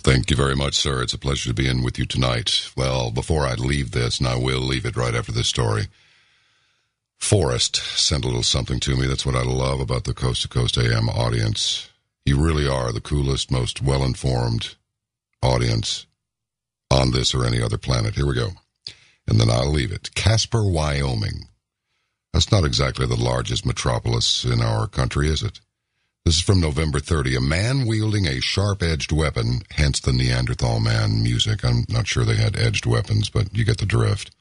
Thank you very much, sir. It's a pleasure to be in with you tonight. Well, before I leave this, and I will leave it right after this story, Forrest sent a little something to me. That's what I love about the Coast to Coast AM audience. You really are the coolest, most well-informed audience on this or any other planet. Here we go. And then I'll leave it. Casper, Wyoming. That's not exactly the largest metropolis in our country, is it? This is from November 30. A man wielding a sharp-edged weapon, hence the Neanderthal man music. I'm not sure they had edged weapons, but you get the drift.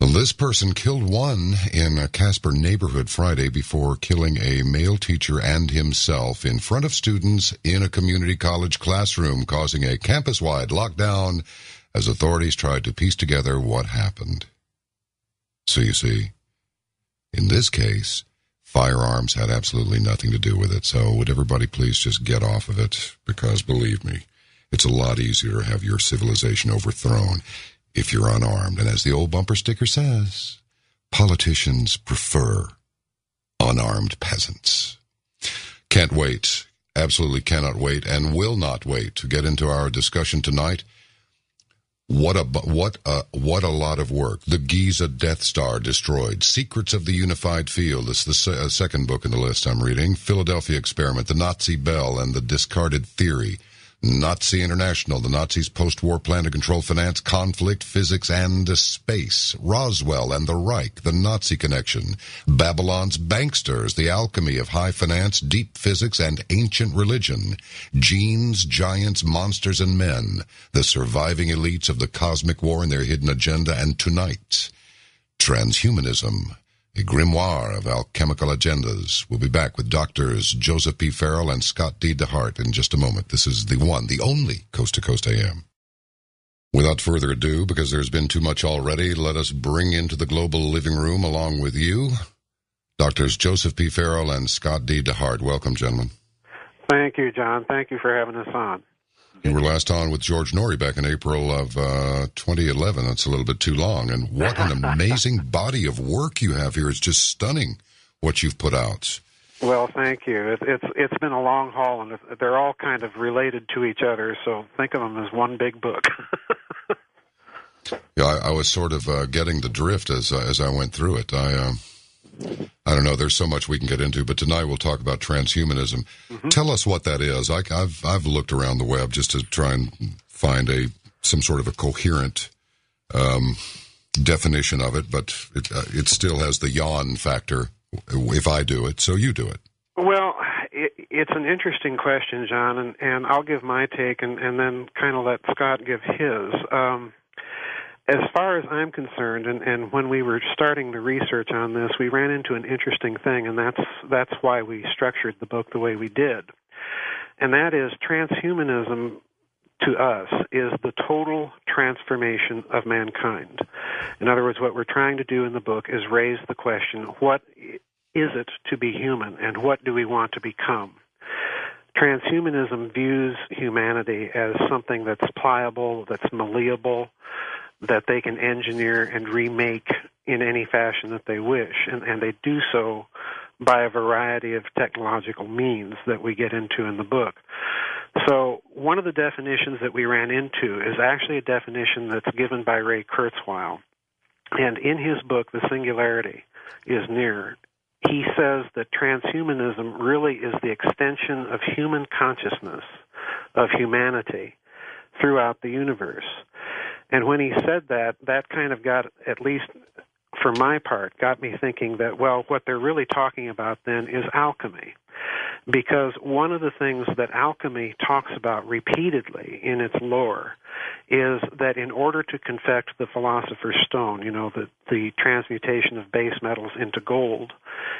Well, this person killed one in a Casper neighborhood Friday before killing a male teacher and himself in front of students in a community college classroom, causing a campus-wide lockdown as authorities tried to piece together what happened. So you see, in this case, firearms had absolutely nothing to do with it. So would everybody please just get off of it? Because believe me, it's a lot easier to have your civilization overthrown if you're unarmed. And as the old bumper sticker says, politicians prefer unarmed peasants. Can't wait. Absolutely cannot wait and will not wait to get into our discussion tonight. What a lot of work. The Giza Death Star destroyed. Secrets of the Unified Field. It's the second book in the list I'm reading. Philadelphia Experiment, The Nazi Bell, and the Discarded Theory. Nazi International, the Nazis' post-war plan to control finance, conflict, physics, and space. Roswell and the Reich, the Nazi connection. Babylon's banksters, the alchemy of high finance, deep physics, and ancient religion. Genes, giants, monsters, and men. The surviving elites of the cosmic war and their hidden agenda. And tonight, transhumanism. A grimoire of alchemical agendas. We'll be back with Doctors Joseph P. Farrell and Scott D. DeHart in just a moment. This is the one, the only Coast to Coast AM. Without further ado, because there's been too much already, let us bring into the global living room along with you, Doctors Joseph P. Farrell and Scott D. DeHart. Welcome, gentlemen. Thank you, John. Thank you for having us on. You were last on with George Norrie back in April of 2011. That's a little bit too long. And what an amazing body of work you have here. It's just stunning what you've put out. Well, thank you. It's been a long haul, and they're all kind of related to each other, so think of them as one big book. Yeah, I was sort of getting the drift as I went through it. I don't know. There's so much we can get into, but tonight we'll talk about transhumanism. Mm-hmm. Tell us what that is. I've looked around the web just to try and find some sort of a coherent definition of it, but it still has the yawn factor if I do it, so you do it. Well, it's an interesting question, John, and I'll give my take and then kind of let Scott give his. As far as I'm concerned, and when we were starting the research on this, we ran into an interesting thing, and that's why we structured the book the way we did. And that is transhumanism to us is the total transformation of mankind. In other words, what we're trying to do in the book is raise the question, what is it to be human, and what do we want to become? Transhumanism views humanity as something that's pliable, that's malleable, that they can engineer and remake in any fashion that they wish. And they do so by a variety of technological means that we get into in the book. So one of the definitions that we ran into is actually a definition that's given by Ray Kurzweil. And in his book, The Singularity is Near, he says that transhumanism really is the extension of human consciousness, of humanity, throughout the universe. And when he said that, that kind of got, at least for my part, got me thinking that, well, what they're really talking about then is alchemy. Because one of the things that alchemy talks about repeatedly in its lore is that in order to confect the philosopher's stone, the transmutation of base metals into gold,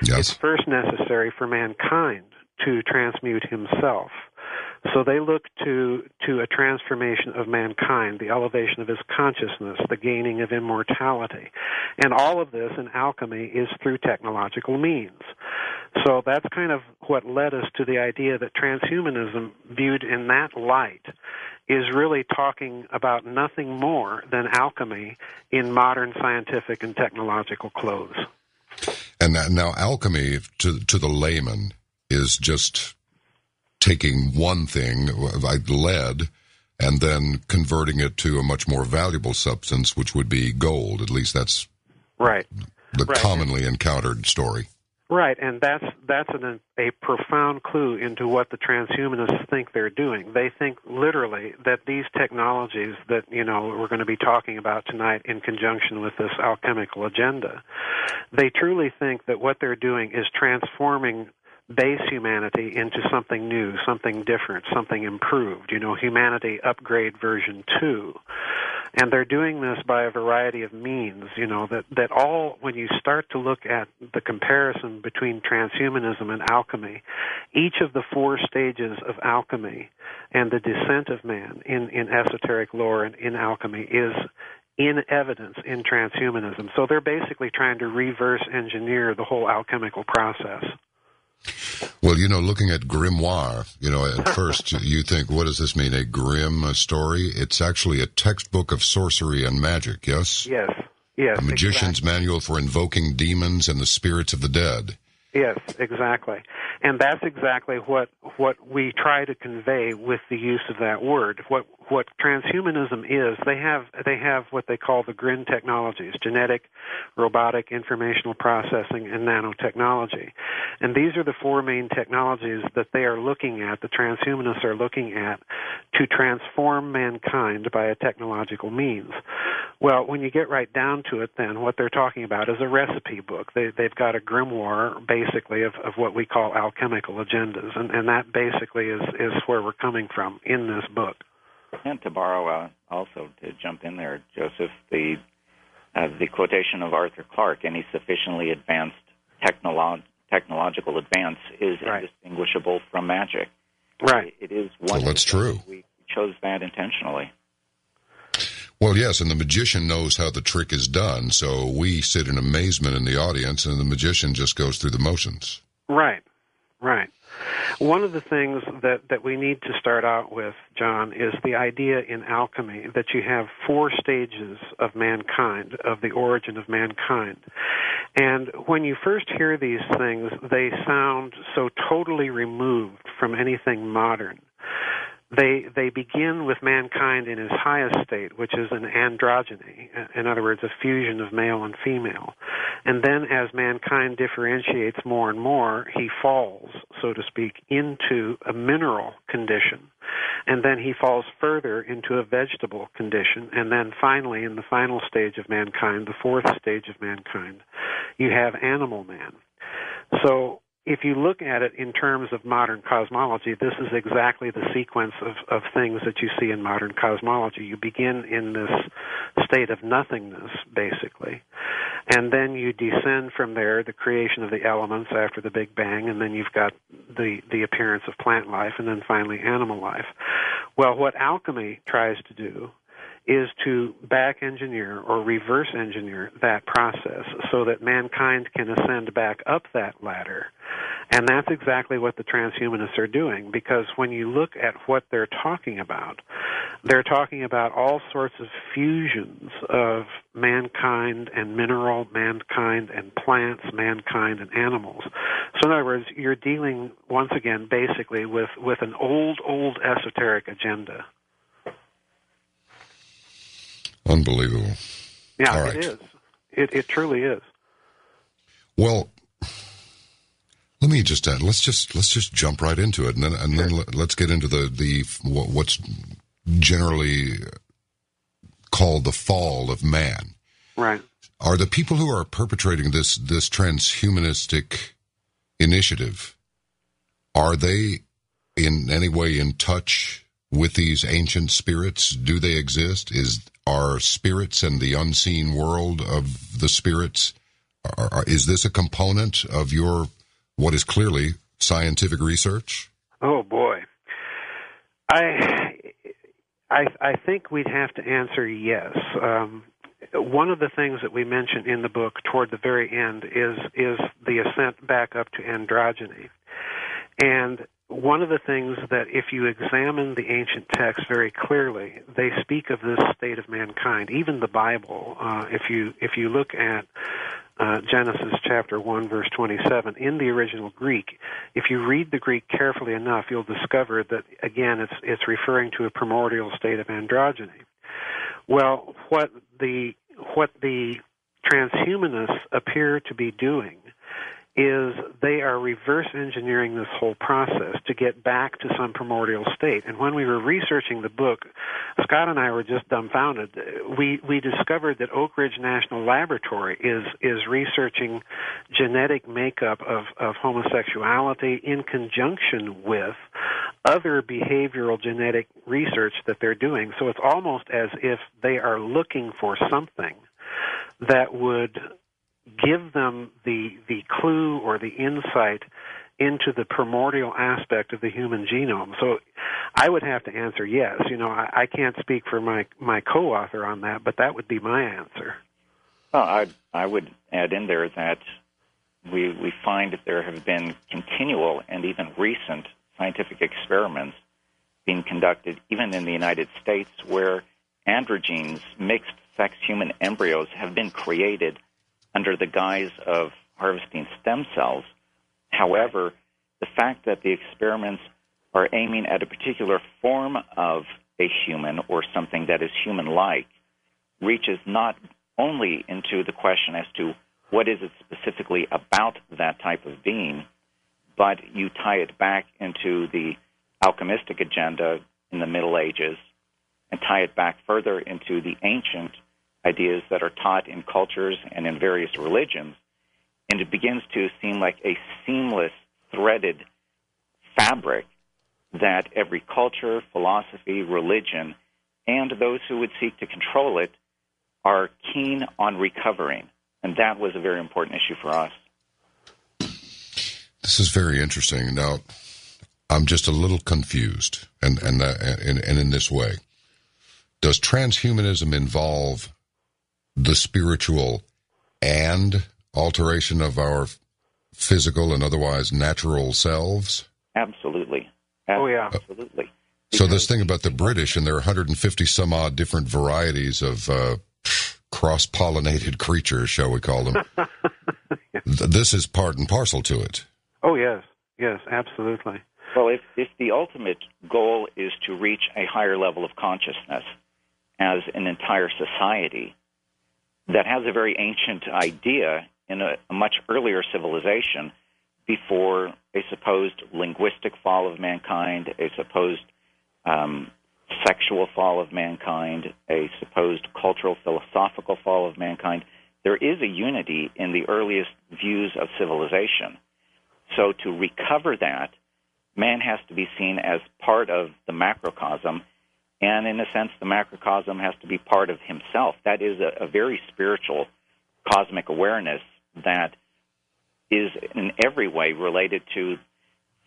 yes, it's first necessary for mankind to transmute himself. So they look to a transformation of mankind, the elevation of his consciousness, the gaining of immortality. And all of this in alchemy is through technological means. So that's kind of what led us to the idea that transhumanism, viewed in that light, is really talking about nothing more than alchemy in modern scientific and technological clothes. And now alchemy, to the layman, is just taking one thing, like lead, and then converting it to a much more valuable substance, which would be gold. At least that's right. the commonly encountered story. Right, and that's a profound clue into what the transhumanists think they're doing. They think literally that these technologies that, we're going to be talking about tonight in conjunction with this alchemical agenda, they truly think that what they're doing is transforming base humanity into something new, something different, something improved, humanity upgrade version 2. And they're doing this by a variety of means, that all, when you start to look at the comparison between transhumanism and alchemy, each of the 4 stages of alchemy and the descent of man in esoteric lore and in alchemy is in evidence in transhumanism. So they're basically trying to reverse engineer the whole alchemical process. Well, looking at grimoire, at first you think, what does this mean, a grim story? It's actually a textbook of sorcery and magic, yes? Yes, a magician's manual for invoking demons and the spirits of the dead. Yes, exactly. And that's exactly what we try to convey with the use of that word. What transhumanism is, they have what they call the GRIN technologies: genetic, robotic, informational processing, and nanotechnology. And these are the 4 main technologies that they are looking at, the transhumanists are looking at, to transform mankind by a technological means. Well, when you get right down to it, then, what they're talking about is a recipe book. They've got a grimoire, basically, of what we call alchemical agendas, and that basically is where we're coming from in this book. And to borrow, also to jump in there, Joseph, the quotation of Arthur Clarke, any sufficiently advanced technological advance is indistinguishable from magic. Right. It is one. Well, that's true. We chose that intentionally. Well, yes, and the magician knows how the trick is done, so we sit in amazement in the audience, and the magician just goes through the motions. Right. One of the things that we need to start out with, John, is the idea in alchemy that you have 4 stages of mankind, of the origin of mankind. And when you first hear these things, they sound so totally removed from anything modern. They begin with mankind in his highest state, which is an androgyny, in other words, a fusion of male and female. And then as mankind differentiates more and more, he falls, so to speak, into a mineral condition. And then he falls further into a vegetable condition. And then finally, in the final stage of mankind, the 4th stage of mankind, you have animal man. So if you look at it in terms of modern cosmology, this is exactly the sequence of things that you see in modern cosmology. You begin in this state of nothingness, basically, and then you descend from there, the creation of the elements after the Big Bang, and then you've got the appearance of plant life, and then finally animal life. Well, what alchemy tries to do is to back engineer or reverse engineer that process so that mankind can ascend back up that ladder. And that's exactly what the transhumanists are doing, because when you look at what they're talking about all sorts of fusions of mankind and mineral, mankind and plants, mankind and animals. So in other words, you're dealing, once again, basically with an old esoteric agenda. Unbelievable. Yeah, all right. It is. It truly is. Well, let me just let's just jump right into it, and then let's get into the what's generally called the fall of man. Right. Are the people who are perpetrating this transhumanistic initiative, are they in any way in touch with these ancient spirits? Do they exist? Are spirits and the unseen world of the spirits, is this a component of your, what is clearly scientific research? Oh, boy. I think we'd have to answer yes. One of the things that we mention in the book toward the very end is the ascent back up to androgyny. And one of the things that, if you examine the ancient texts very clearly, they speak of this state of mankind. Even the Bible, if you look at Genesis chapter 1, verse 27, in the original Greek. If you read the Greek carefully enough, you'll discover that, again, it's referring to a primordial state of androgyny. Well, what the transhumanists appear to be doing is they are reverse engineering this whole process to get back to some primordial state. And when we were researching the book, Scott and I were just dumbfounded. We discovered that Oak Ridge National Laboratory is researching genetic makeup of homosexuality in conjunction with other behavioral genetic research that they're doing. So it's almost as if they are looking for something that would give them the clue or the insight into the primordial aspect of the human genome. So I would have to answer yes. I can't speak for my co-author on that, but that would be my answer. Well, I would add in there that we find that there have been continual and even recent scientific experiments being conducted, even in the United States, where androgenes, mixed-sex human embryos, have been created under the guise of harvesting stem cells. However, the fact that the experiments are aiming at a particular form of a human or something that is human-like reaches not only into the question as to what is it specifically about that type of being, but you tie it back into the alchemistic agenda in the Middle Ages and tie it back further into the ancient ideas that are taught in cultures and in various religions, and it begins to seem like a seamless, threaded fabric that every culture, philosophy, religion, and those who would seek to control it are keen on recovering. And that was a very important issue for us. This is very interesting. Now, I'm just a little confused, and in this way. Does transhumanism involve the spiritual and alteration of our physical and otherwise natural selves? Absolutely. Oh, yeah. Absolutely. So this thing about the British, and there are 150 some odd different varieties of cross-pollinated creatures, shall we call them. Yeah. This is part and parcel to it. Oh, yes. Yes, absolutely. Well, if the ultimate goal is to reach a higher level of consciousness as an entire society that has a very ancient idea in a much earlier civilization before a supposed linguistic fall of mankind, a supposed sexual fall of mankind, a supposed cultural, philosophical fall of mankind, there is a unity in the earliest views of civilization. So to recover that, man has to be seen as part of the macrocosm, and in a sense, the macrocosm has to be part of himself. That is a very spiritual cosmic awareness that is in every way related to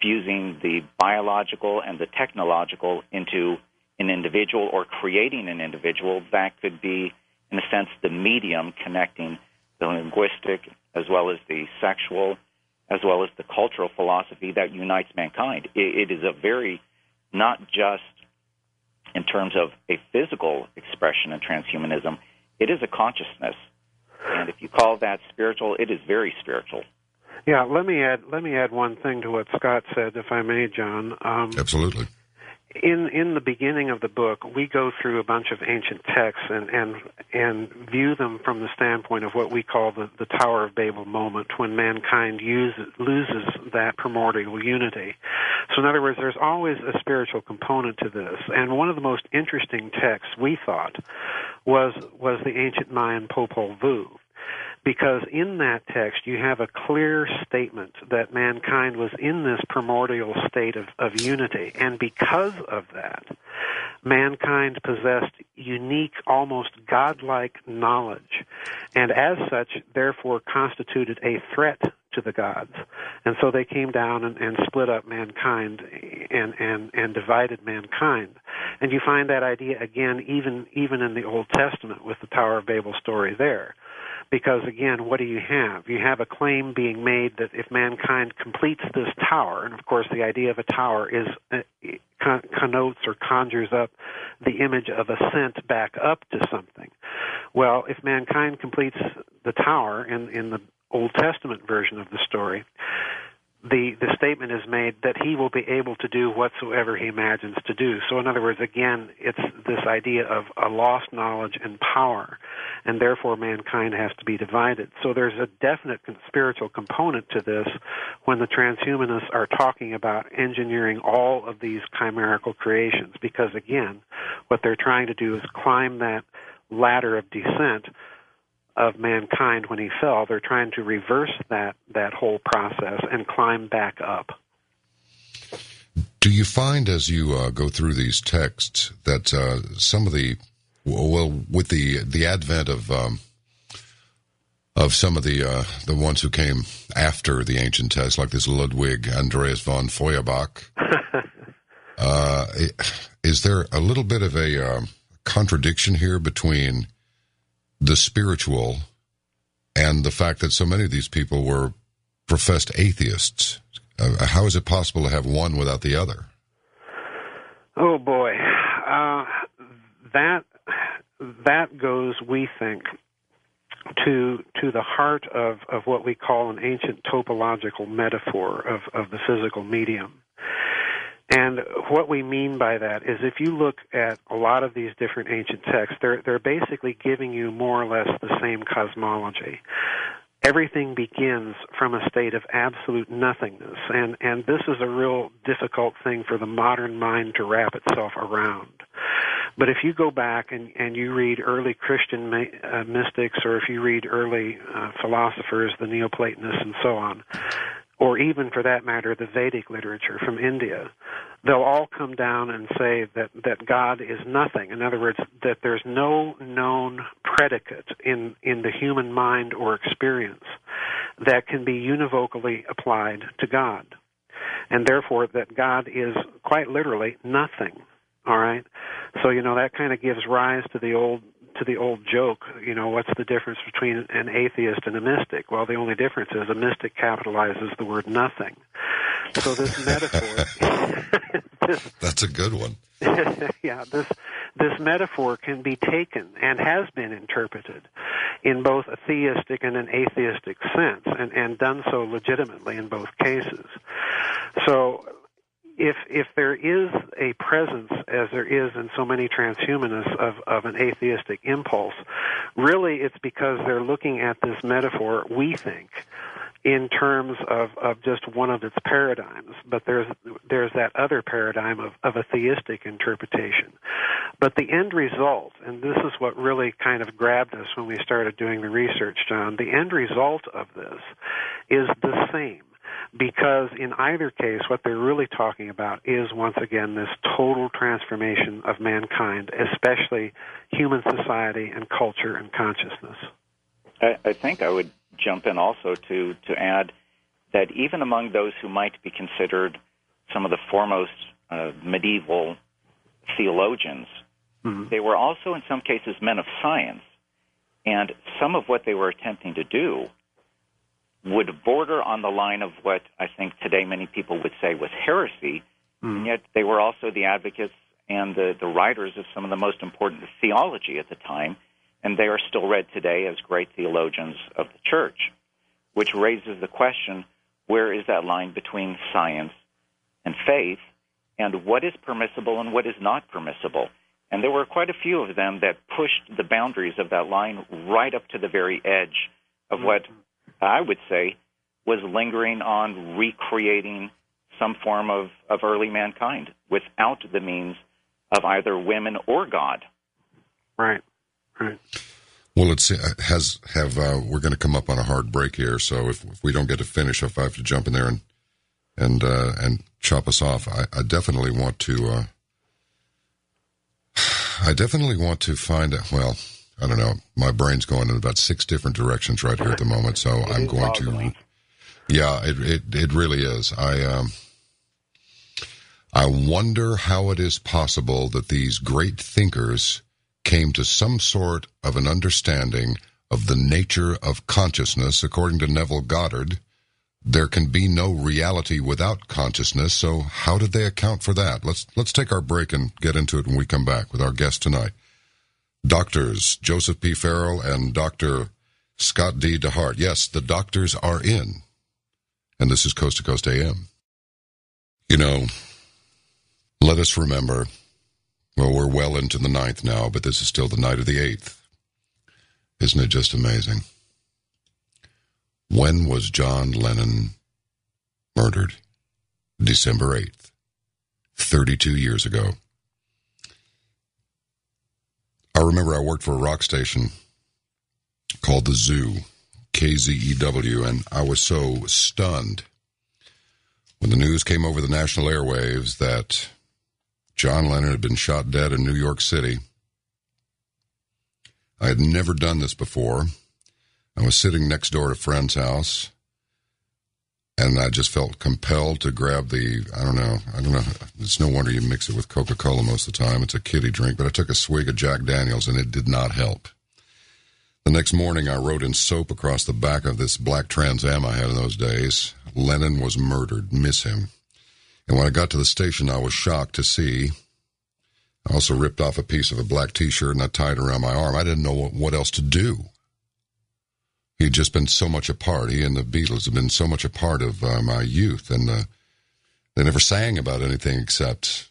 fusing the biological and the technological into an individual, or creating an individual that could be, in a sense, the medium connecting the linguistic as well as the sexual as well as the cultural philosophy that unites mankind. It is a very, not just in terms of a physical expression in transhumanism, it is a consciousness. And if you call that spiritual, it is very spiritual. Yeah, let me add one thing to what Scott said, if I may, John. Absolutely. In the beginning of the book, we go through a bunch of ancient texts and view them from the standpoint of what we call the Tower of Babel moment, when mankind loses that primordial unity. So in other words, there's always a spiritual component to this. And one of the most interesting texts, we thought, was the ancient Mayan Popol Vuh. Because in that text, you have a clear statement that mankind was in this primordial state of unity. And because of that, mankind possessed unique, almost godlike knowledge, and as such, therefore constituted a threat to the gods. And so they came down and split up mankind and divided mankind. And you find that idea again even in the Old Testament with the Tower of Babel story there. Because, again, what do you have? You have a claim being made that if mankind completes this tower, and, of course, the idea of a tower is connotes or conjures up the image of ascent back up to something. Well, if mankind completes the tower in the Old Testament version of the story, the statement is made that he will be able to do whatsoever he imagines to do. So in other words, again, it's this idea of a lost knowledge and power, and therefore mankind has to be divided. So there's a definite spiritual component to this when the transhumanists are talking about engineering all of these chimerical creations, because again, what they're trying to do is climb that ladder of descent of mankind when he fell. They're trying to reverse that whole process and climb back up. Do you find as you go through these texts that some of the, well, with the advent of some of the ones who came after the ancient texts, like this Ludwig Andreas von Feuerbach, is there a little bit of a contradiction here between the spiritual and the fact that so many of these people were professed atheists? How is it possible to have one without the other? Oh boy, that goes, we think, to the heart of what we call an ancient topological metaphor of the physical medium. And what we mean by that is if you look at a lot of these different ancient texts, they're basically giving you more or less the same cosmology. Everything begins from a state of absolute nothingness, and this is a real difficult thing for the modern mind to wrap itself around. But if you go back and you read early Christian mystics, or if you read early philosophers, the Neoplatonists and so on, or even for that matter the Vedic literature from India, they'll all come down and say that God is nothing. In other words, that there's no known predicate in the human mind or experience that can be univocally applied to God. And therefore that God is quite literally nothing. All right? So, that kind of gives rise to the old joke, what's the difference between an atheist and a mystic? Well, the only difference is a mystic capitalizes the word nothing. So this metaphor... That's a good one. Yeah, this metaphor can be taken and has been interpreted in both a theistic and an atheistic sense, and done so legitimately in both cases. So if there is a presence, as there is in so many transhumanists, of an atheistic impulse, really it's because they're looking at this metaphor, we think, in terms of just one of its paradigms. But there's that other paradigm of a theistic interpretation. But the end result, and this is what really kind of grabbed us when we started doing the research, John, the end result of this is the same. Because in either case, what they're really talking about is, once again, this total transformation of mankind, especially human society and culture and consciousness. I think I would jump in also to add that even among those who might be considered some of the foremost medieval theologians, they were also in some cases men of science, and some of what they were attempting to do would border on the line of what I think today many people would say was heresy, and yet they were also the advocates and the writers of some of the most important theology at the time, and they are still read today as great theologians of the church, which raises the question, where is that line between science and faith, and what is permissible and what is not permissible? And there were quite a few of them that pushed the boundaries of that line right up to the very edge of what I would say was lingering on recreating some form of early mankind without the means of either women or God. Right. Well, we're going to come up on a hard break here, so if we don't get to finish, if I have to jump in there and chop us off, I definitely want to. I definitely want to find out. Well, I don't know. My brain's going in about 6 different directions right here at the moment, so I'm going to. Yeah, it really is. I wonder how it is possible that these great thinkers came to some sort of an understanding of the nature of consciousness. According to Neville Goddard, there can be no reality without consciousness. So how did they account for that? Let's take our break and get into it when we come back with our guest tonight. Doctors Joseph P. Farrell and Dr. Scott D. DeHart. Yes, the doctors are in. And this is Coast to Coast AM. You know, let us remember, well, we're well into the 9th now, but this is still the night of the 8th. Isn't it just amazing? When was John Lennon murdered? December 8th, 32 years ago. I remember I worked for a rock station called The Zoo, KZEW, and I was so stunned when the news came over the national airwaves that John Lennon had been shot dead in New York City. I had never done this before. I was sitting next door at a friend's house, and I just felt compelled to grab I don't know. It's no wonder you mix it with Coca-Cola most of the time. It's a kiddie drink, but I took a swig of Jack Daniels, and it did not help. The next morning, I wrote in soap across the back of this black Trans Am I had in those days, Lennon was murdered, miss him. And when I got to the station, I was shocked to see. I also ripped off a piece of a black T-shirt and I tied it around my arm. I didn't know what else to do. He'd just been so much a part. He and the Beatles had been so much a part of my youth, and they never sang about anything except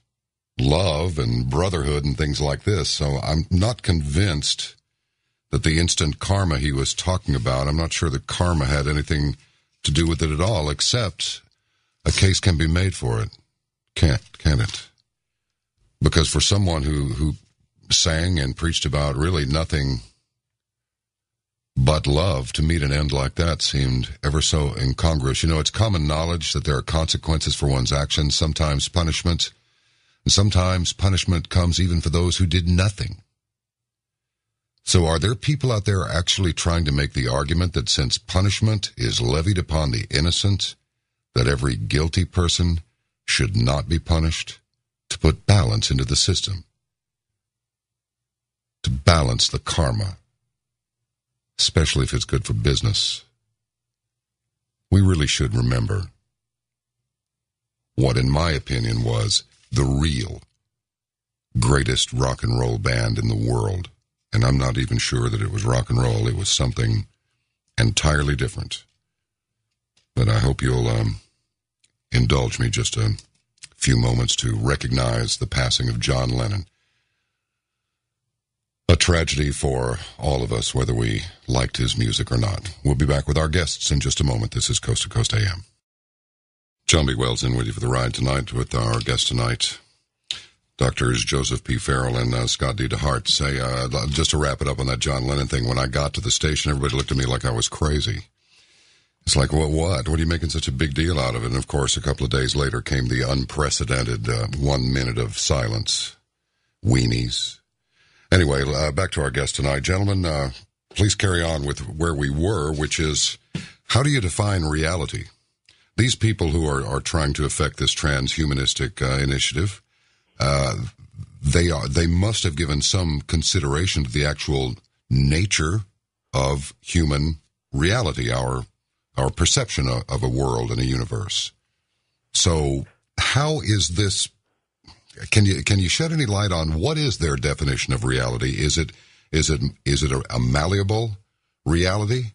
love and brotherhood and things like this. So I'm not convinced that the instant karma he was talking about, I'm not sure that karma had anything to do with it at all, except a case can be made for it. Can it? Because for someone who sang and preached about really nothing but love, to meet an end like that seemed ever so incongruous. You know, it's common knowledge that there are consequences for one's actions, sometimes punishment, and sometimes punishment comes even for those who did nothing. So are there people out there actually trying to make the argument that since punishment is levied upon the innocent, that every guilty person should not be punished, to put balance into the system, to balance the karma, especially if it's good for business? We really should remember what, in my opinion, was the real greatest rock and roll band in the world. And I'm not even sure that it was rock and roll. It was something entirely different. But I hope you'll indulge me just a few moments to recognize the passing of John Lennon. A tragedy for all of us, whether we liked his music or not. We'll be back with our guests in just a moment. This is Coast to Coast AM. John B. Wells in with you for the ride tonight with our guest tonight, Doctors Joseph P. Farrell and Scott D. DeHart. Say, just to wrap it up on that John Lennon thing, when I got to the station, everybody looked at me like I was crazy. It's like, what? What are you making such a big deal out of it? And, of course, a couple of days later came the unprecedented 1 minute of silence. Weenies. Anyway, back to our guest tonight. Gentlemen, please carry on with where we were, which is, how do you define reality? These people who are trying to affect this transhumanistic initiative, they must have given some consideration to the actual nature of human reality, our perception of a world and a universe. So how is this, can you shed any light on what is their definition of reality? Is it a malleable reality,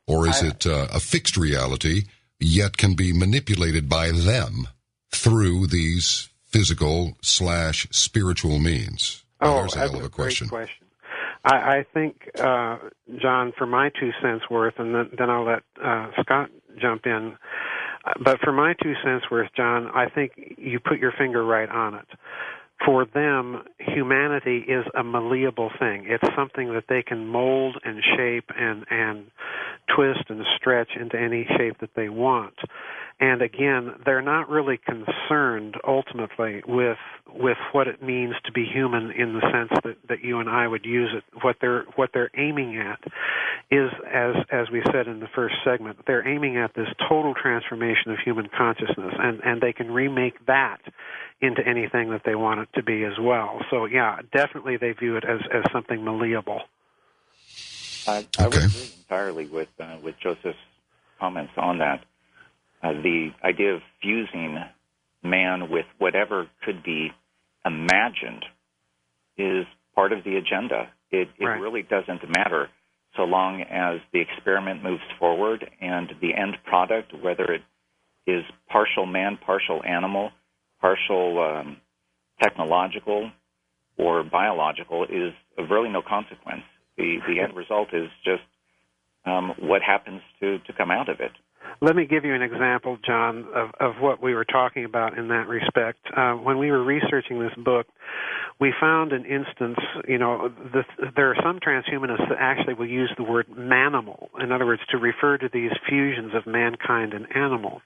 or is it a fixed reality, yet can be manipulated by them through these physical/spiritual means? There's a hell of a question. Great question. I think, John, for my 2 cents worth, and then I'll let Scott jump in, but for my 2 cents worth, John, I think you put your finger right on it. For them, humanity is a malleable thing. It's something that they can mold and shape and twist and stretch into any shape that they want. And again, they're not really concerned ultimately with what it means to be human in the sense that you and I would use it. What they're aiming at is, as we said in the first segment, they're aiming at this total transformation of human consciousness, and they can remake that into anything that they want it to be as well. So yeah, definitely they view it as something malleable. I would agree entirely with Joseph's comments on that. The idea of fusing man with whatever could be imagined is part of the agenda It really doesn't matter so long as the experiment moves forward and the end product, whether it is partial man, partial animal, partial technological, or biological, is of really no consequence. The end result is just what happens to come out of it. Let me give you an example, John, of what we were talking about in that respect. When we were researching this book, we found an instance, there are some transhumanists that actually will use the word manimal, in other words, to refer to these fusions of mankind and animal.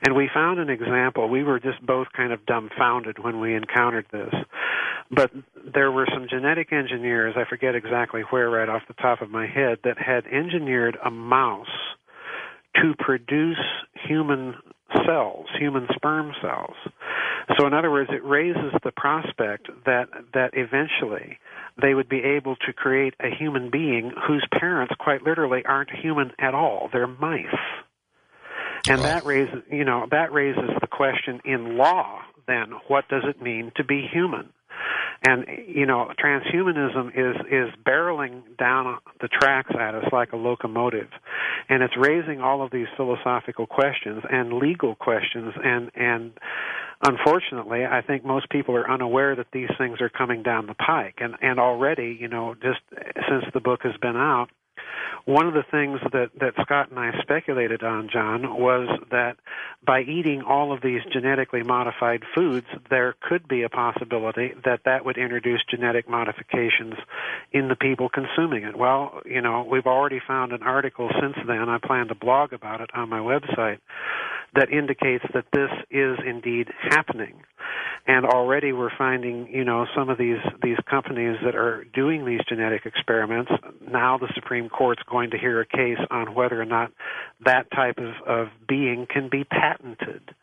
And we found an example. We were just both kind of dumbfounded when we encountered this. But there were some genetic engineers, I forget exactly where right off the top of my head, that had engineered a mouse to produce human cells, human sperm cells. So in other words, it raises the prospect that eventually they would be able to create a human being whose parents quite literally aren't human at all. They're mice. And that raises the question in law, then, what does it mean to be human? And, transhumanism is barreling down the tracks at us like a locomotive. And it's raising all of these philosophical questions and legal questions. And unfortunately, I think most people are unaware that these things are coming down the pike. And already, just since the book has been out, one of the things that Scott and I speculated on, John, was that by eating all of these genetically modified foods, there could be a possibility that would introduce genetic modifications in the people consuming it. Well, we've already found an article since then, I plan to blog about it on my website, that indicates that this is indeed happening. And already we're finding, some of these companies that are doing these genetic experiments, now the Supreme Court's going to hear a case on whether or not that type of being can be patented.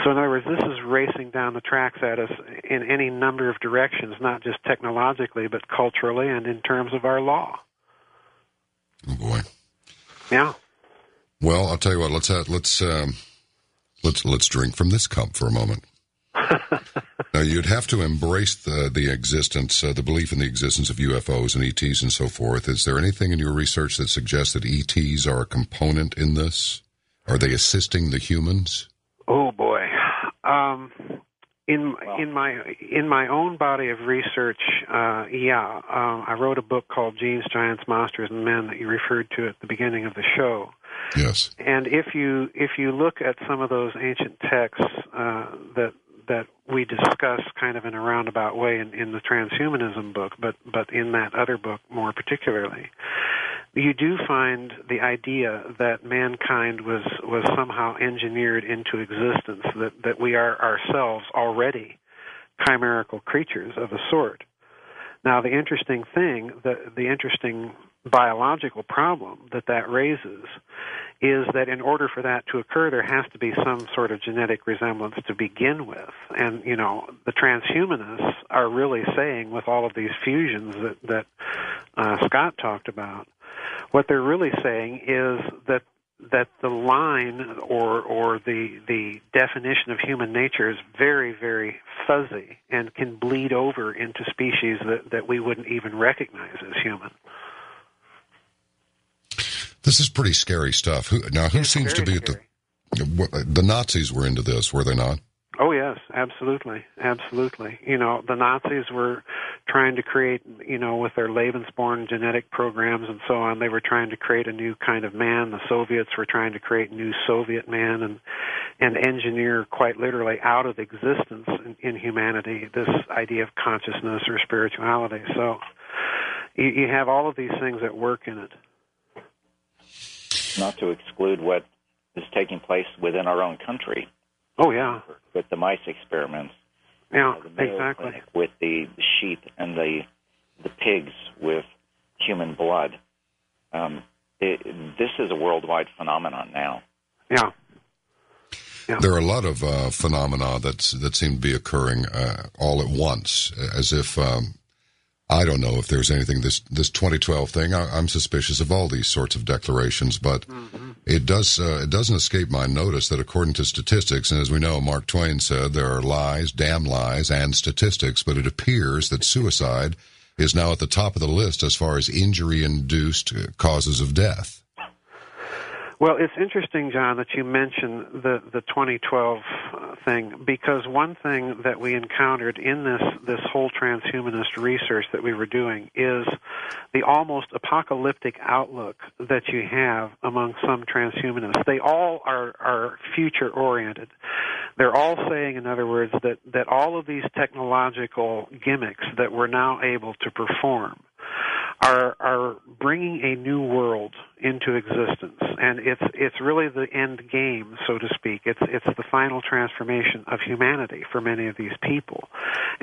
So in other words, this is racing down the tracks at us in any number of directions, not just technologically, but culturally and in terms of our law. Oh boy. Yeah. Well, I'll tell you what. Let's drink from this cup for a moment. Now, you'd have to embrace the existence, the belief in the existence of UFOs and ETs and so forth. Is there anything in your research that suggests that ETs are a component in this? Are they assisting the humans? Oh boy. In my own body of research, I wrote a book called Genes, Giants, Monsters, and Men that you referred to at the beginning of the show. Yes. And if you look at some of those ancient texts that we discuss kind of in a roundabout way in the Transhumanism book, but in that other book more particularly, you do find the idea that mankind was somehow engineered into existence, that we are ourselves already chimerical creatures of a sort. Now, the interesting thing, the interesting biological problem that raises is that in order for that to occur, there has to be some sort of genetic resemblance to begin with. And, the transhumanists are really saying, with all of these fusions that Scott talked about, what they're really saying is that the line or the definition of human nature is very, very fuzzy and can bleed over into species that we wouldn't even recognize as human. This is pretty scary stuff. Who seems to be scary. The Nazis were into this, were they not? Oh, yes, absolutely. Absolutely. The Nazis were trying to create, with their Lebensborn genetic programs and so on, they were trying to create a new kind of man. The Soviets were trying to create new Soviet man and engineer quite literally out of existence in humanity this idea of consciousness or spirituality. So you have all of these things at work in it. Not to exclude what is taking place within our own country. Oh, yeah. With the mice experiments. Yeah, the Mayo exactly. Clinic with the sheep and the pigs with human blood. This is a worldwide phenomenon now. Yeah. Yeah. There are a lot of phenomena that seem to be occurring all at once, as if... I don't know if there's anything, this 2012 thing, I'm suspicious of all these sorts of declarations, but it doesn't escape my notice that according to statistics, and as we know, Mark Twain said, there are lies, damn lies, and statistics, but it appears that suicide is now at the top of the list as far as injury-induced causes of death. Well, it's interesting, John, that you mention the 2012 thing, because one thing that we encountered in this whole transhumanist research that we were doing is the almost apocalyptic outlook that you have among some transhumanists. They all are future-oriented. They're all saying, in other words, that all of these technological gimmicks that we're now able to perform are bringing a new world into existence, and it's really the end game, so to speak. It's the final transformation of humanity for many of these people,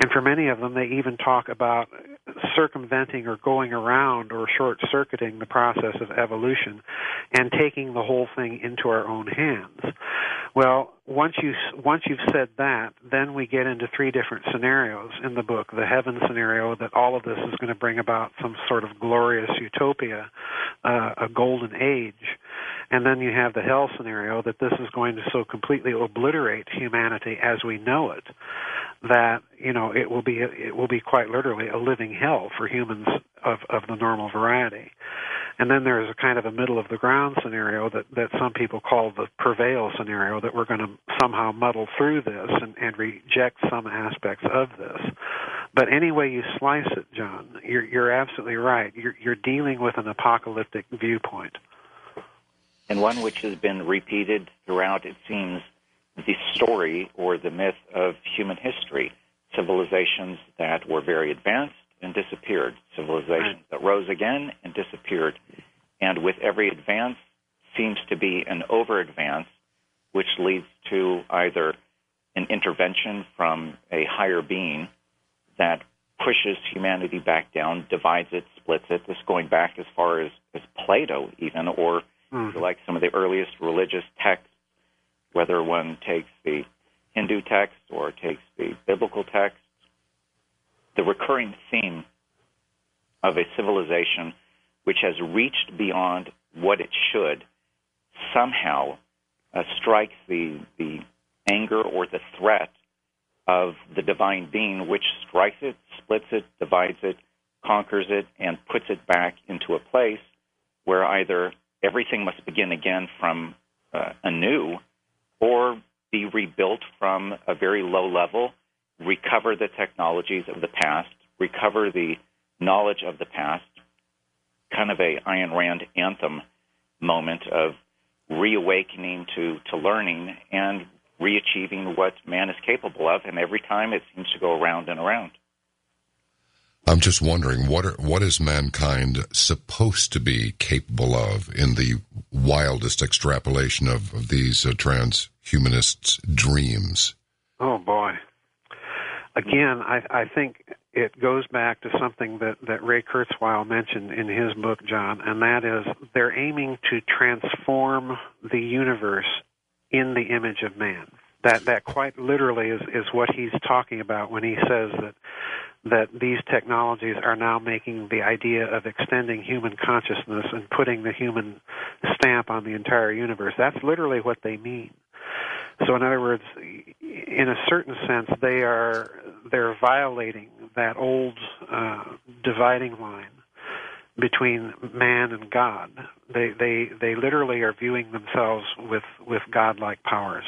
and for many of them, they even talk about circumventing or going around or short-circuiting the process of evolution and taking the whole thing into our own hands. Well, once you've said that, then we get into three different scenarios in the book. The heaven scenario, that all of this is going to bring about some sort of glorious utopia, a golden age. And then you have the hell scenario, that this is going to so completely obliterate humanity as we know it that, it will be quite literally a living hell for humans of the normal variety. And then there's a kind of a middle-of-the-ground scenario that some people call the prevail scenario, that we're going to somehow muddle through this and reject some aspects of this. But any way you slice it, John, you're absolutely right. You're dealing with an apocalyptic viewpoint. And one which has been repeated throughout, it seems, the story or the myth of human history. Civilizations that were very advanced and disappeared. Civilizations that rose again and disappeared. And with every advance seems to be an over-advance, which leads to either an intervention from a higher being that pushes humanity back down, divides it, splits it. This going back as far as Plato even, or like some of the earliest religious texts, whether one takes the Hindu text or takes the biblical text. The recurring theme of a civilization which has reached beyond what it should somehow strikes the anger or the threat of the divine being, which strikes it, splits it, divides it, conquers it, and puts it back into a place where either everything must begin again from anew, or be rebuilt from a very low level, recover the technologies of the past, recover the knowledge of the past, kind of a Ayn Rand anthem moment of reawakening to learning and reachieving what man is capable of, and every time it seems to go around and around. I'm just wondering, what is mankind supposed to be capable of in the wildest extrapolation of these transhumanists' dreams? Oh, boy. Again, I think it goes back to something that Ray Kurzweil mentioned in his book, John, and that is they're aiming to transform the universe in the image of man. That quite literally is what he's talking about when he says that these technologies are now making the idea of extending human consciousness and putting the human stamp on the entire universe. That's literally what they mean. So in other words, in a certain sense, they're violating that old dividing line between man and God. They literally are viewing themselves with godlike powers.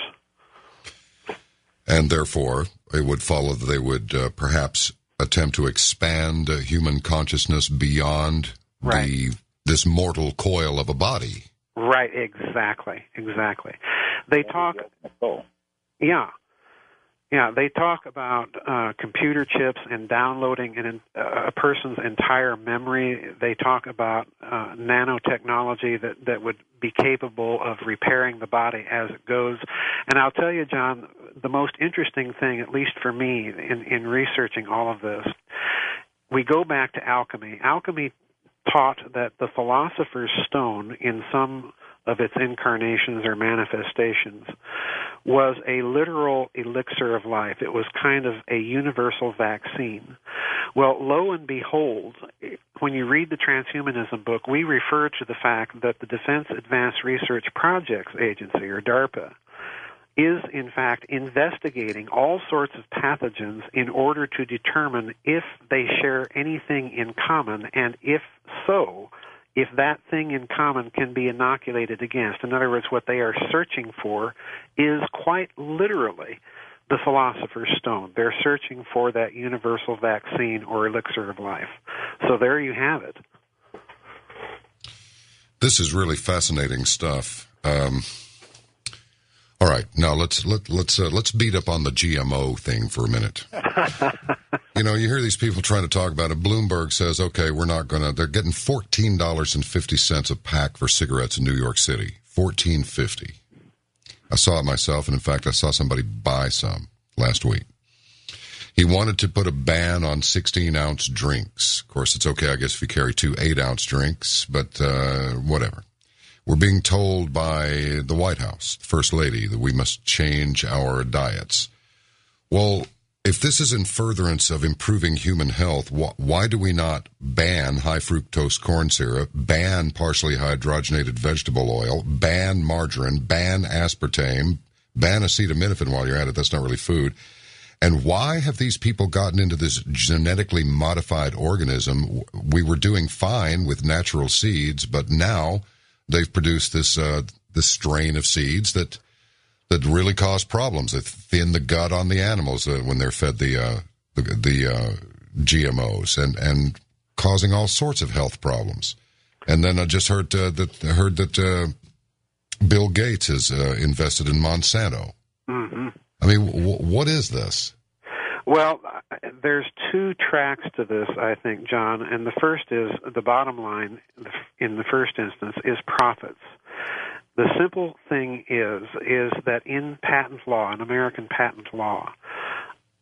And therefore, it would follow that they would perhaps attempt to expand human consciousness beyond this mortal coil of a body. Right, exactly. They talk, they talk about computer chips and downloading a person's entire memory. They talk about nanotechnology that would be capable of repairing the body as it goes. And I'll tell you, John, the most interesting thing, at least for me, in researching all of this, we go back to alchemy. Alchemy taught that the philosopher's stone, in some of its incarnations or manifestations, was a literal elixir of life. It was kind of a universal vaccine. Well, lo and behold, when you read the Transhumanism book, we refer to the fact that the Defense Advanced Research Projects Agency, or DARPA, is, in fact, investigating all sorts of pathogens in order to determine if they share anything in common, and if so, if that thing in common can be inoculated against. In other words, what they are searching for is quite literally the Philosopher's Stone. They're searching for that universal vaccine or elixir of life. So there you have it. This is really fascinating stuff. All right, now let's beat up on the GMO thing for a minute. You know, you hear these people trying to talk about it. Bloomberg says, okay, we're not going to. They're getting $14.50 a pack for cigarettes in New York City. $14.50. I saw it myself, and in fact, I saw somebody buy some last week. He wanted to put a ban on 16-ounce drinks. Of course, it's okay, I guess, if you carry 2 8-ounce drinks, but whatever. We're being told by the White House, First Lady, that we must change our diets. Well, if this is in furtherance of improving human health, why do we not ban high fructose corn syrup, ban partially hydrogenated vegetable oil, ban margarine, ban aspartame, ban acetaminophen while you're at it? That's not really food. And why have these people gotten into this genetically modified organism? We were doing fine with natural seeds, but now they've produced this strain of seeds that really cause problems. They thin the gut on the animals when they're fed the GMOs and causing all sorts of health problems. And then I just heard that Bill Gates has invested in Monsanto. Mm-hmm. I mean, what is this? Well, there's 2 tracks to this, I think, John. And the first is, the bottom line in the first instance is profits. The simple thing is that in patent law, in American patent law,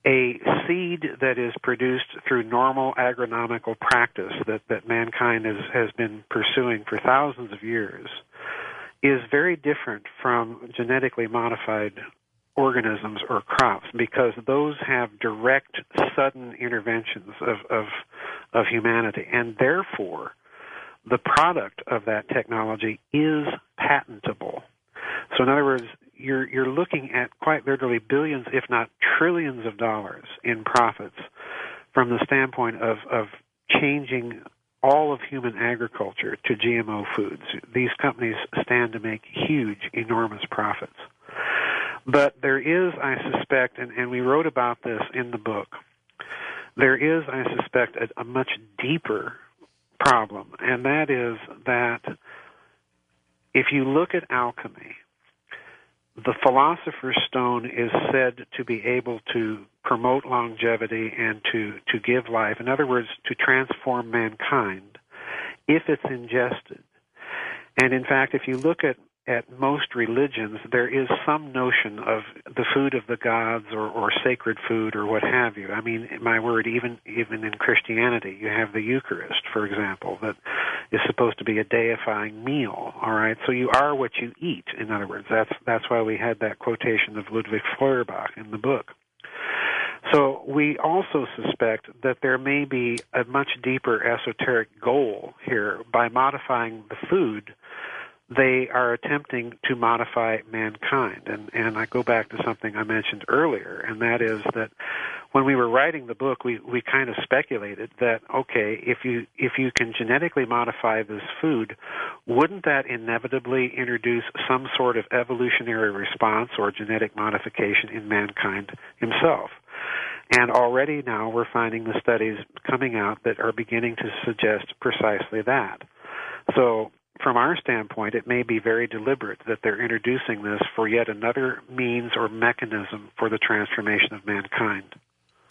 a seed that is produced through normal agronomical practice that mankind has been pursuing for thousands of years is very different from genetically modified organisms or crops, because those have direct, sudden interventions of humanity, and therefore the product of that technology is patentable. So in other words, you're looking at quite literally billions, if not trillions of dollars in profits from the standpoint of changing all of human agriculture to GMO foods. These companies stand to make huge, enormous profits. But there is, I suspect, and we wrote about this in the book, there is, I suspect, a much deeper problem, and that is that if you look at alchemy, the Philosopher's Stone is said to be able to promote longevity and to give life. In other words, to transform mankind if it's ingested. And in fact, if you look at most religions, there is some notion of the food of the gods or sacred food or what have you. I mean, my word, even in Christianity, you have the Eucharist, for example, that is supposed to be a deifying meal, all right? So you are what you eat, in other words. That's why we had that quotation of Ludwig Feuerbach in the book. So we also suspect that there may be a much deeper esoteric goal here. By modifying the food, they are attempting to modify mankind. And I go back to something I mentioned earlier, and that is that when we were writing the book, we kind of speculated that, okay, if you can genetically modify this food, wouldn't that inevitably introduce some sort of evolutionary response or genetic modification in mankind himself? And already now we're finding the studies coming out that are beginning to suggest precisely that. So from our standpoint, it may be very deliberate that they're introducing this for yet another means or mechanism for the transformation of mankind.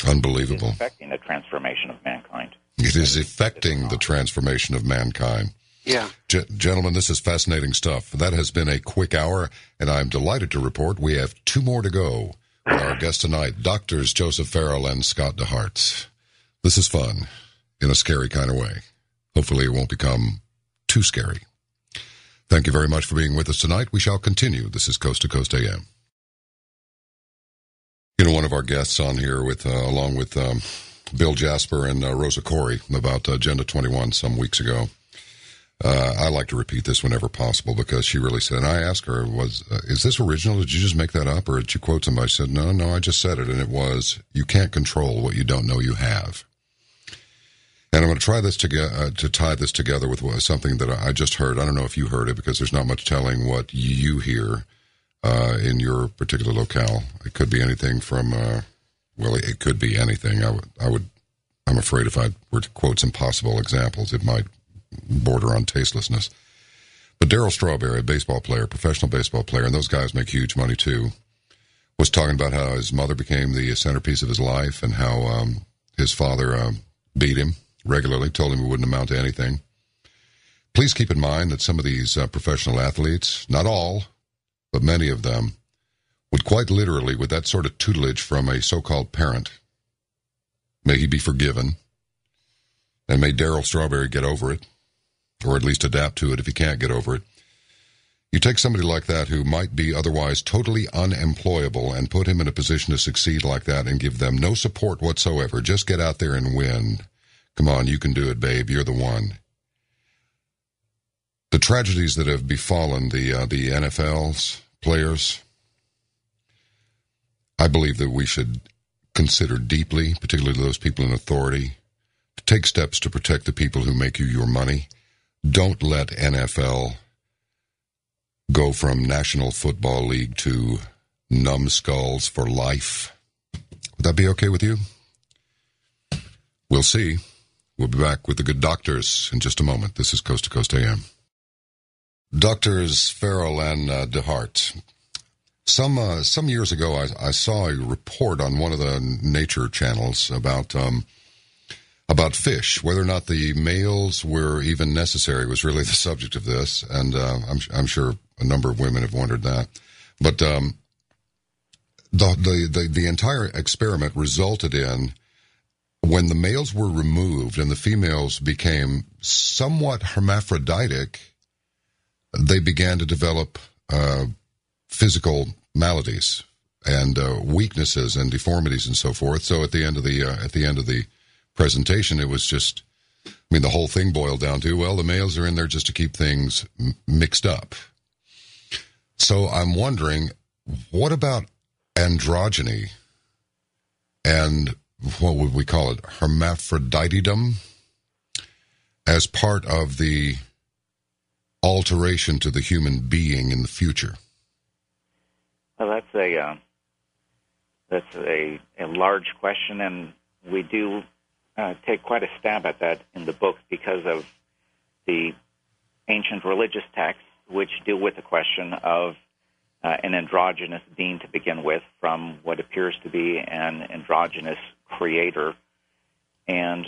Unbelievable. It's affecting the transformation of mankind. It is affecting the transformation of mankind. Yeah. Gentlemen, this is fascinating stuff. That has been a quick hour, and I'm delighted to report we have 2 more to go with our guests tonight, Doctors Joseph Farrell and Scott DeHart. This is fun in a scary kind of way. Hopefully it won't become too scary. Thank you very much for being with us tonight. We shall continue. This is Coast to Coast AM. You know, one of our guests on here with, along with Bill Jasper and Rosa Corey about Agenda 21 some weeks ago. I like to repeat this whenever possible because she really said, and I asked her, is this original? Did you just make that up? Or did you quote somebody? I said, no, I just said it. And it was, you can't control what you don't know you have. And I'm going to try this to tie this together with something that I just heard. I don't know if you heard it because there's not much telling what you hear in your particular locale. It could be anything from, it could be anything. I'm afraid if I were to quote some possible examples, it might border on tastelessness. But Darryl Strawberry, a baseball player, professional baseball player, and those guys make huge money too, was talking about how his mother became the centerpiece of his life and how his father beat him regularly, told him he wouldn't amount to anything. Please keep in mind that some of these professional athletes, not all, but many of them, would quite literally, with that sort of tutelage from a so-called parent, may he be forgiven, and may Darryl Strawberry get over it, or at least adapt to it if he can't get over it. You take somebody like that who might be otherwise totally unemployable and put him in a position to succeed like that and give them no support whatsoever. Just get out there and win. Come on, you can do it, babe. You're the one. The tragedies that have befallen the NFL's players, I believe that we should consider deeply, particularly those people in authority, to take steps to protect the people who make you your money. Don't let NFL go from National Football League to numbskulls for life. Would that be okay with you? We'll see. We'll be back with the good doctors in just a moment. This is Coast to Coast AM. Doctors Farrell and DeHart. Some years ago, I saw a report on one of the nature channels about fish. Whether or not the males were even necessary was really the subject of this, and I'm sure a number of women have wondered that. But the entire experiment resulted in, when the males were removed and the females became somewhat hermaphroditic, they began to develop physical maladies and weaknesses and deformities and so forth. So at the end of the presentation, it was just, the whole thing boiled down to, well, the males are in there just to keep things mixed up. So I'm wondering, what about androgyny and what would we call it, hermaphroditedom, as part of the alteration to the human being in the future? Well, that's a large question, and we do take quite a stab at that in the book because of the ancient religious texts which deal with the question of an androgynous being to begin with, from what appears to be an androgynous creator. And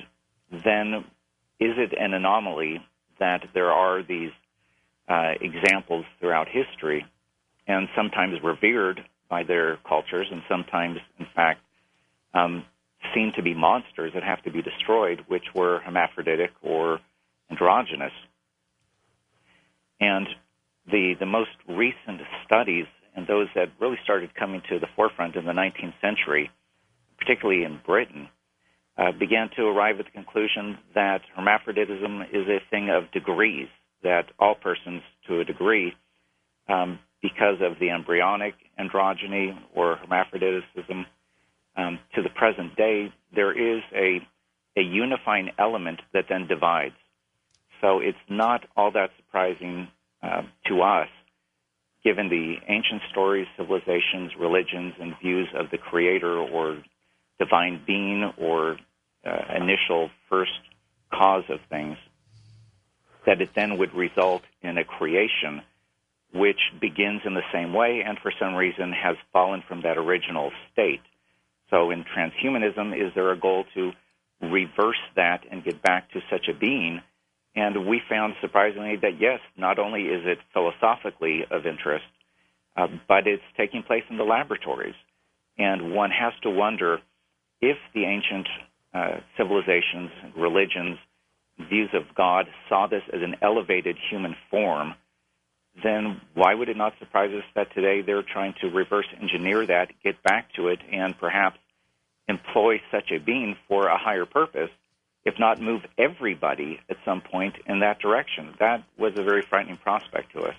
then is it an anomaly that there are these examples throughout history, and sometimes revered by their cultures, and sometimes, in fact, seem to be monsters that have to be destroyed, which were hermaphroditic or androgynous. And the most recent studies, and those that really started coming to the forefront in the 19th century, particularly in Britain, began to arrive at the conclusion that hermaphroditism is a thing of degrees, that all persons, to a degree, because of the embryonic androgyny or hermaphroditism, to the present day, there is a unifying element that then divides. So it's not all that surprising to us, given the ancient stories, civilizations, religions, and views of the creator or divine being or initial first cause of things, that it then would result in a creation which begins in the same way and for some reason has fallen from that original state. So in transhumanism, is there a goal to reverse that and get back to such a being? And we found, surprisingly, that yes, not only is it philosophically of interest, but it's taking place in the laboratories. And one has to wonder if the ancient civilizations, religions, views of God saw this as an elevated human form, then why would it not surprise us that today they're trying to reverse engineer that, get back to it, and perhaps employ such a being for a higher purpose, if not move everybody at some point in that direction. That was a very frightening prospect to us.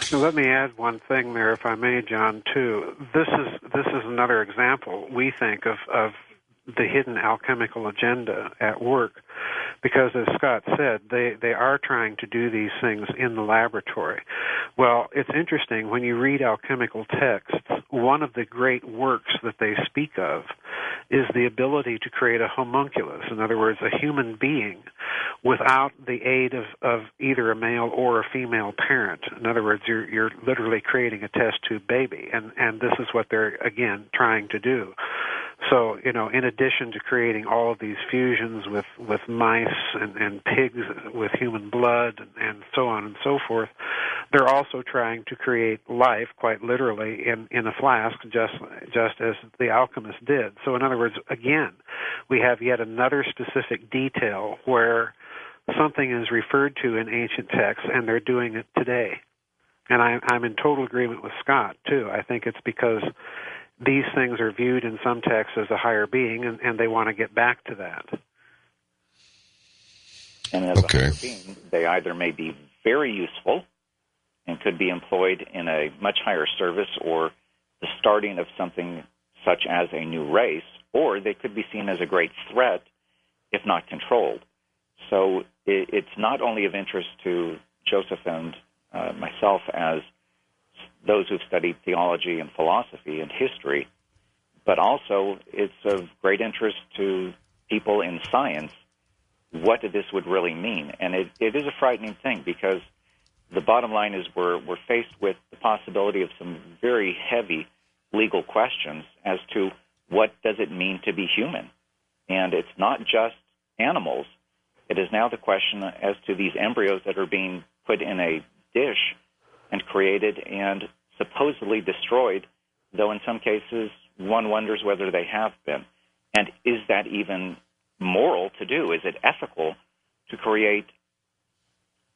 So let me add one thing there, if I may, John, too. This is another example, we think, of the hidden alchemical agenda at work, because, as Scott said, they are trying to do these things in the laboratory. Well, it's interesting, when you read alchemical texts, one of the great works that they speak of is the ability to create a homunculus, in other words, a human being, without the aid of either a male or a female parent. In other words, you're literally creating a test tube baby, and this is what they're, again, trying to do. So, in addition to creating all of these fusions with mice and pigs with human blood and so on and so forth, they're also trying to create life, quite literally, in a flask, just as the alchemist did. So, in other words, again, we have yet another specific detail where something is referred to in ancient texts, and they're doing it today. And I'm in total agreement with Scott, too. I think it's because these things are viewed in some texts as a higher being, and they want to get back to that. And as a higher being, they either may be very useful and could be employed in a much higher service or the starting of something such as a new race, or they could be seen as a great threat if not controlled. So it's not only of interest to Joseph and myself as those who've studied theology and philosophy and history, but also it's of great interest to people in science what this would really mean. And it is a frightening thing, because the bottom line is we're faced with the possibility of some very heavy legal questions as to what does it mean to be human. And it's not just animals. It is now the question as to these embryos that are being put in a dish and created and supposedly destroyed, though in some cases one wonders whether they have been. And is that even moral to do? Is it ethical to create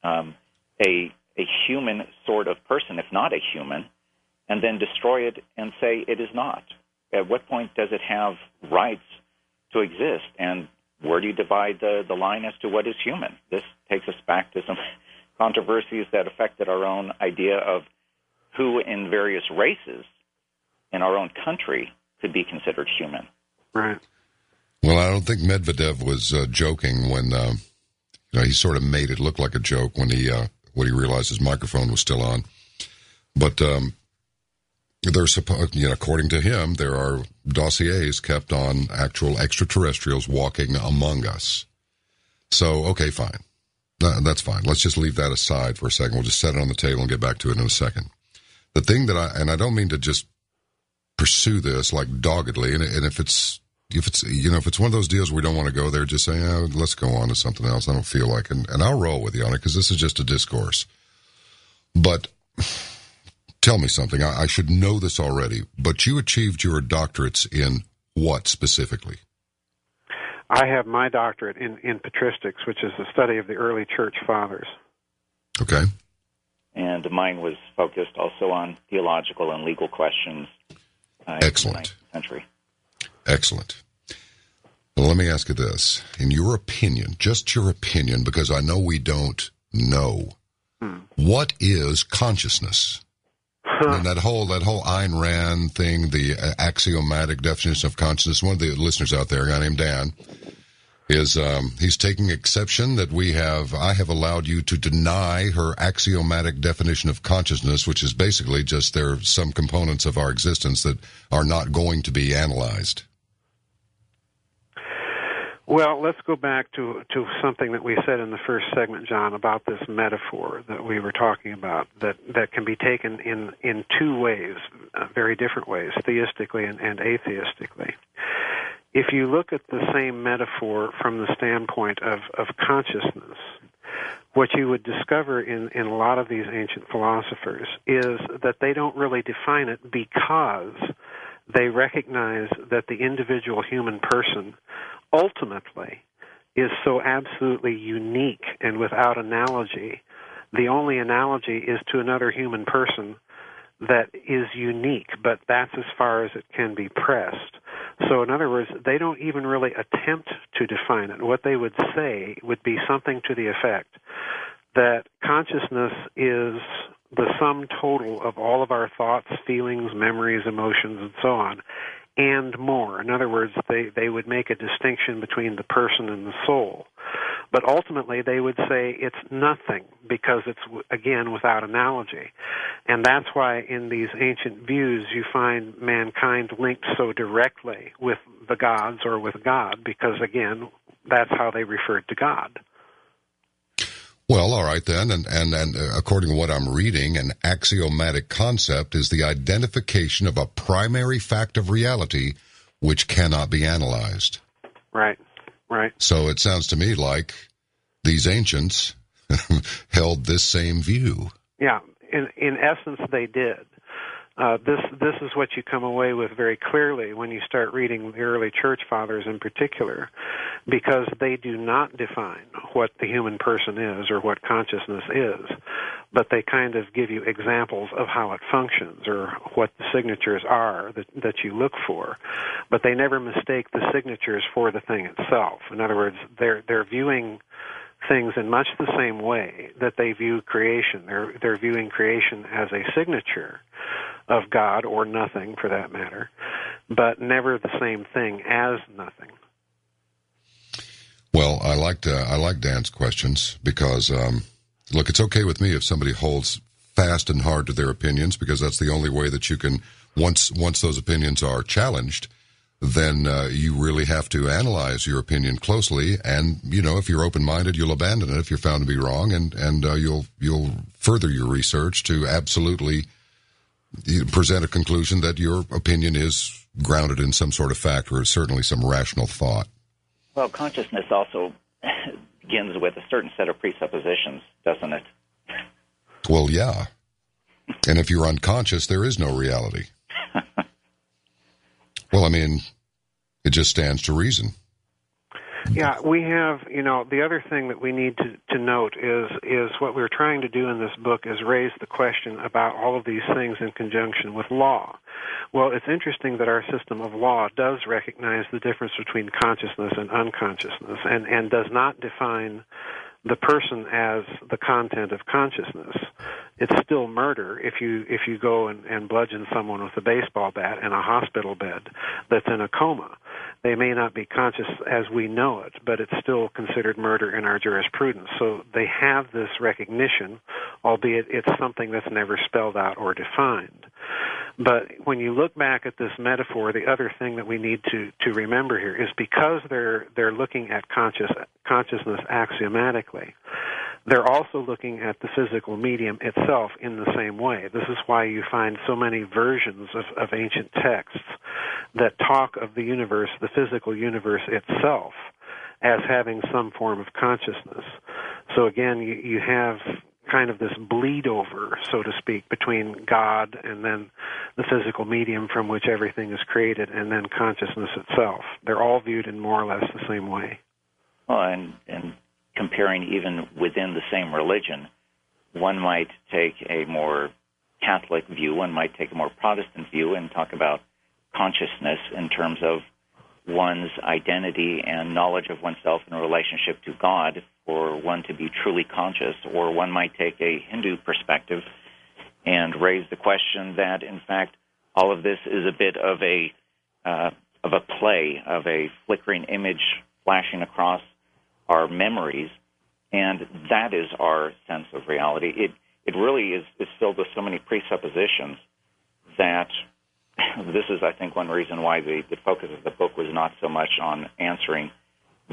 a human sort of person, if not a human, and then destroy it and say it is not? At what point does it have rights to exist? And where do you divide the line as to what is human? This takes us back to some controversies that affected our own idea of who in various races in our own country could be considered human. Right. Well, I don't think Medvedev was joking when he sort of made it look like a joke when he realized his microphone was still on. But there's, according to him, there are dossiers kept on actual extraterrestrials walking among us. So, okay, fine. That's fine. Let's just leave that aside for a second. We'll just set it on the table and get back to it in a second. The thing that I don't mean to just pursue this like doggedly, and if it's one of those deals where we don't want to go there, just say, let's go on to something else. I don't feel like, and I'll roll with you on it because this is just a discourse. But tell me something. I should know this already, but you achieved your doctorates in what specifically? I have my doctorate in patristics, which is the study of the early church fathers. Okay. And mine was focused also on theological and legal questions Excellent. in the 19th century. Excellent. Well, let me ask you this. In your opinion, just your opinion, because I know we don't know, what is consciousness? And that whole Ayn Rand thing, the axiomatic definition of consciousness, one of the listeners out there, a guy named Dan, is he's taking exception that I have allowed you to deny her axiomatic definition of consciousness, which is basically just there are some components of our existence that are not going to be analyzed. Well, let's go back to something that we said in the first segment, John, about this metaphor that we were talking about, that can be taken in two ways, very different ways, theistically and atheistically. If you look at the same metaphor from the standpoint of consciousness, what you would discover in a lot of these ancient philosophers is that they don't really define it because they recognize that the individual human person ultimately is so absolutely unique and without analogy. The only analogy is to another human person that is unique, but that's as far as it can be pressed. So in other words, they don't even really attempt to define it. What they would say would be something to the effect that consciousness is the sum total of all of our thoughts, feelings, memories, emotions, and so on, and more. In other words, they would make a distinction between the person and the soul. But ultimately, they would say it's nothing because it's, again, without analogy. And that's why in these ancient views you find mankind linked so directly with the gods or with God because, again, that's how they referred to God. Well, all right then, and according to what I'm reading, an axiomatic concept is the identification of a primary fact of reality which cannot be analyzed. Right, right. So it sounds to me like these ancients held this same view. Yeah, in essence they did. This is what you come away with very clearly when you start reading the early church fathers in particular, because they do not define what the human person is or what consciousness is, but they kind of give you examples of how it functions or what the signatures are that you look for, but they never mistake the signatures for the thing itself. In other words, they're viewing things in much the same way that they view creation. They're viewing creation as a signature of God, or nothing for that matter, but never the same thing as nothing. Well, I like Dan's questions because, look, it's okay with me if somebody holds fast and hard to their opinions, because that's the only way that you can, once those opinions are challenged, then you really have to analyze your opinion closely. And, you know, if you're open-minded, you'll abandon it if you're found to be wrong, and you'll further your research to absolutely present a conclusion that your opinion is grounded in some sort of fact or certainly some rational thought. Well, consciousness also begins with a certain set of presuppositions, doesn't it? Well, yeah. And if you're unconscious, there is no reality. Well, I mean, it just stands to reason. Yeah, we have, the other thing that we need to note is what we're trying to do in this book is raise the question about all of these things in conjunction with law. Well, it's interesting that our system of law does recognize the difference between consciousness and unconsciousness and does not define the person as the content of consciousness. It's still murder if you go and bludgeon someone with a baseball bat in a hospital bed that's in a coma. They may not be conscious as we know it, but it's still considered murder in our jurisprudence. So they have this recognition, albeit it's something that's never spelled out or defined. But when you look back at this metaphor, the other thing that we need to remember here is because they're looking at consciousness axiomatically, they're also looking at the physical medium itself in the same way. This is why you find so many versions of ancient texts that talk of the universe, the physical universe itself, as having some form of consciousness. So again, you have kind of this bleed over, so to speak, between God and then the physical medium from which everything is created, and then consciousness itself. They're all viewed in more or less the same way. Well, and comparing even within the same religion, one might take a more Catholic view, one might take a more Protestant view and talk about consciousness in terms of one's identity and knowledge of oneself in relationship to God for one to be truly conscious, or one might take a Hindu perspective and raise the question that, in fact, all of this is a bit of a play, of a flickering image flashing across our memories, and that is our sense of reality. It really is filled with so many presuppositions that this is, I think, one reason why the focus of the book was not so much on answering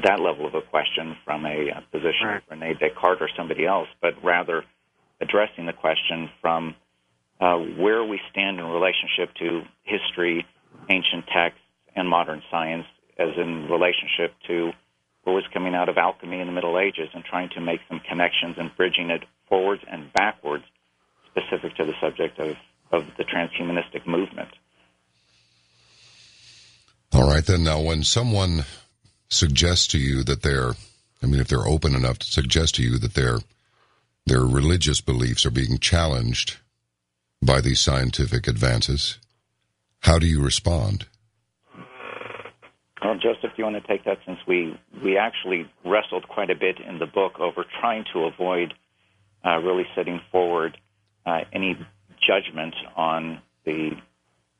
that level of a question from a position of René Descartes or somebody else, but rather addressing the question from where we stand in relationship to history, ancient texts, and modern science, as in relationship to what was coming out of alchemy in the Middle Ages, and trying to make some connections and bridging it forwards and backwards, specific to the subject of the transhumanistic movement. All right, then. Now, when someone suggests to you that if they're open enough to suggest to you that their religious beliefs are being challenged by these scientific advances, how do you respond? Well, Joseph, do you want to take that, since we actually wrestled quite a bit in the book over trying to avoid really setting forward any judgment on the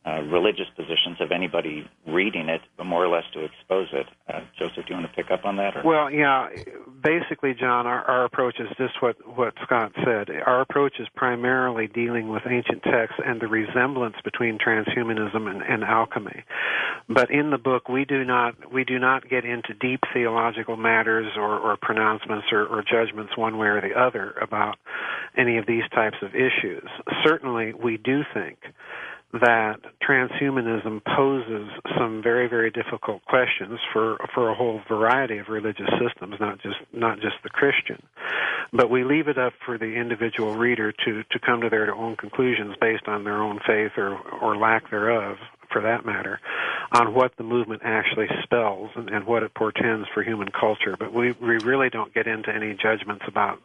religious positions of anybody reading it, but more or less to expose it. Joseph, do you want to pick up on that? Or? Well, yeah. Basically, John, our approach is just what Scott said. Our approach is primarily dealing with ancient texts and the resemblance between transhumanism and alchemy. But in the book, we do not get into deep theological matters or pronouncements or judgments one way or the other about any of these types of issues. Certainly, we do think that transhumanism poses some very, very difficult questions for a whole variety of religious systems, not just the Christian. But we leave it up for the individual reader to come to their own conclusions based on their own faith or lack thereof, for that matter, on what the movement actually spells and what it portends for human culture. But we really don't get into any judgments about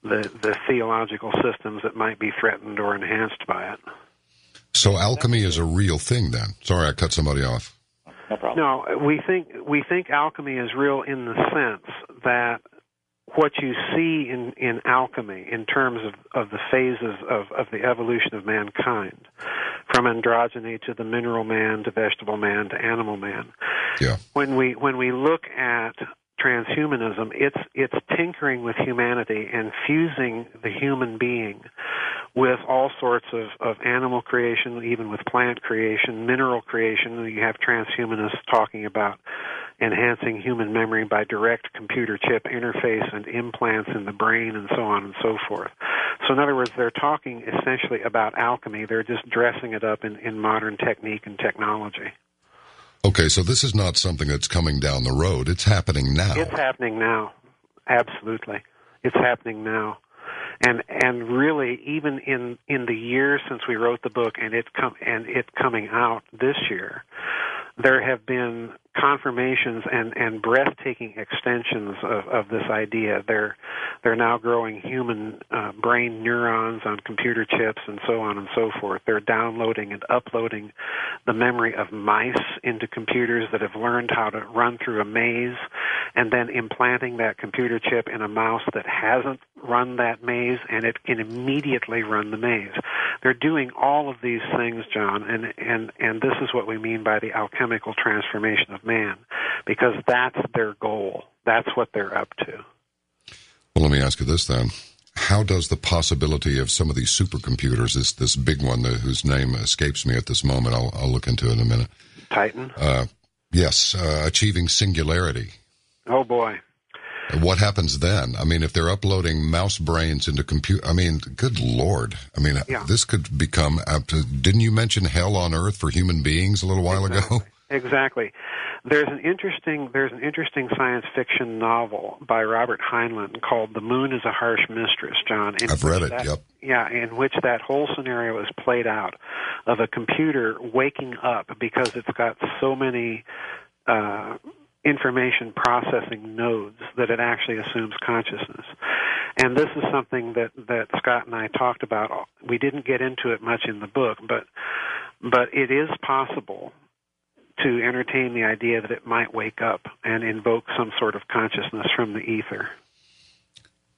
the theological systems that might be threatened or enhanced by it. So alchemy is a real thing, then? Sorry, I cut somebody off. No problem. No, we think alchemy is real in the sense that what you see in alchemy in terms of the phases of the evolution of mankind, from androgyny to the mineral man to vegetable man to animal man. Yeah. When we look at transhumanism, it's tinkering with humanity and fusing the human being with all sorts of animal creation, even with plant creation, mineral creation. You have transhumanists talking about enhancing human memory by direct computer chip interface and implants in the brain and so on and so forth. So in other words, they're talking essentially about alchemy. They're just dressing it up in modern technique and technology. Okay, so this is not something that's coming down the road. It's happening now. It's happening now. Absolutely. It's happening now. And really, even in the years since we wrote the book and it coming out this year, there have been confirmations and breathtaking extensions of this idea. They're now growing human brain neurons on computer chips and so on and so forth. They're downloading and uploading the memory of mice into computers that have learned how to run through a maze, and then implanting that computer chip in a mouse that hasn't run that maze, and it can immediately run the maze. They're doing all of these things, John, and this is what we mean by the alchemical transformation of man, because that's their goal. That's what they're up to. Well, let me ask you this then. How does the possibility of some of these supercomputers, this big one whose name escapes me at this moment, I'll look into it in a minute. Titan? Yes, achieving singularity. Oh, boy. What happens then? I mean, if they're uploading mouse brains into computer, I mean, good Lord. I mean, yeah. This could become, didn't you mention hell on earth for human beings a little while ago? Exactly. There's an interesting science fiction novel by Robert Heinlein called "The Moon is a Harsh Mistress," John. I've read it, yep. Yeah, in which that whole scenario is played out of a computer waking up because it's got so many information processing nodes that it actually assumes consciousness. And this is something that Scott and I talked about. We didn't get into it much in the book, but it is possible to entertain the idea that it might wake up and invoke some sort of consciousness from the ether.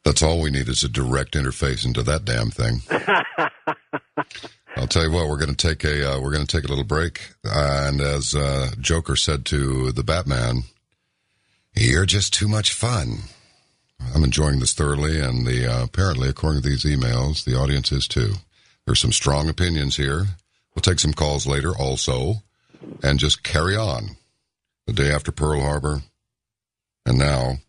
That's all we need is a direct interface into that damn thing. I'll tell you what, we're going to take a little break, and as Joker said to the Batman, "You're just too much fun." I'm enjoying this thoroughly, and apparently, according to these emails, the audience is too. There's some strong opinions here. We'll take some calls later also, and just carry on. The day after Pearl Harbor, and now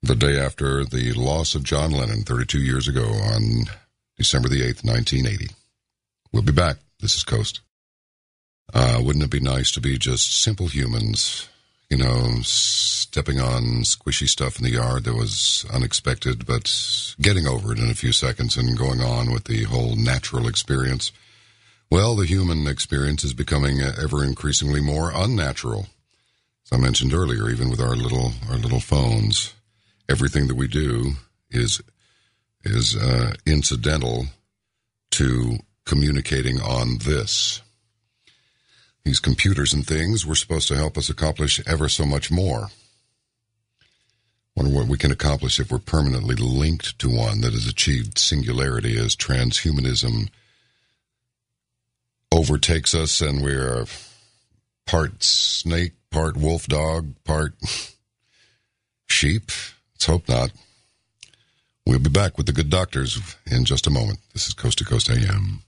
the day after the loss of John Lennon 32 years ago on December the 8th, 1980. We'll be back. This is Coast. Wouldn't it be nice to be just simple humans, stepping on squishy stuff in the yard that was unexpected, but getting over it in a few seconds and going on with the whole natural experience? Well, the human experience is becoming ever increasingly more unnatural. As I mentioned earlier, even with our little phones, everything that we do is incidental to communicating on this. These computers and things were supposed to help us accomplish ever so much more. Wonder what we can accomplish if we're permanently linked to one that has achieved singularity as transhumanism overtakes us and we're part snake, part wolf dog, part sheep. Let's hope not. We'll be back with the good doctors in just a moment. This is Coast to Coast AM.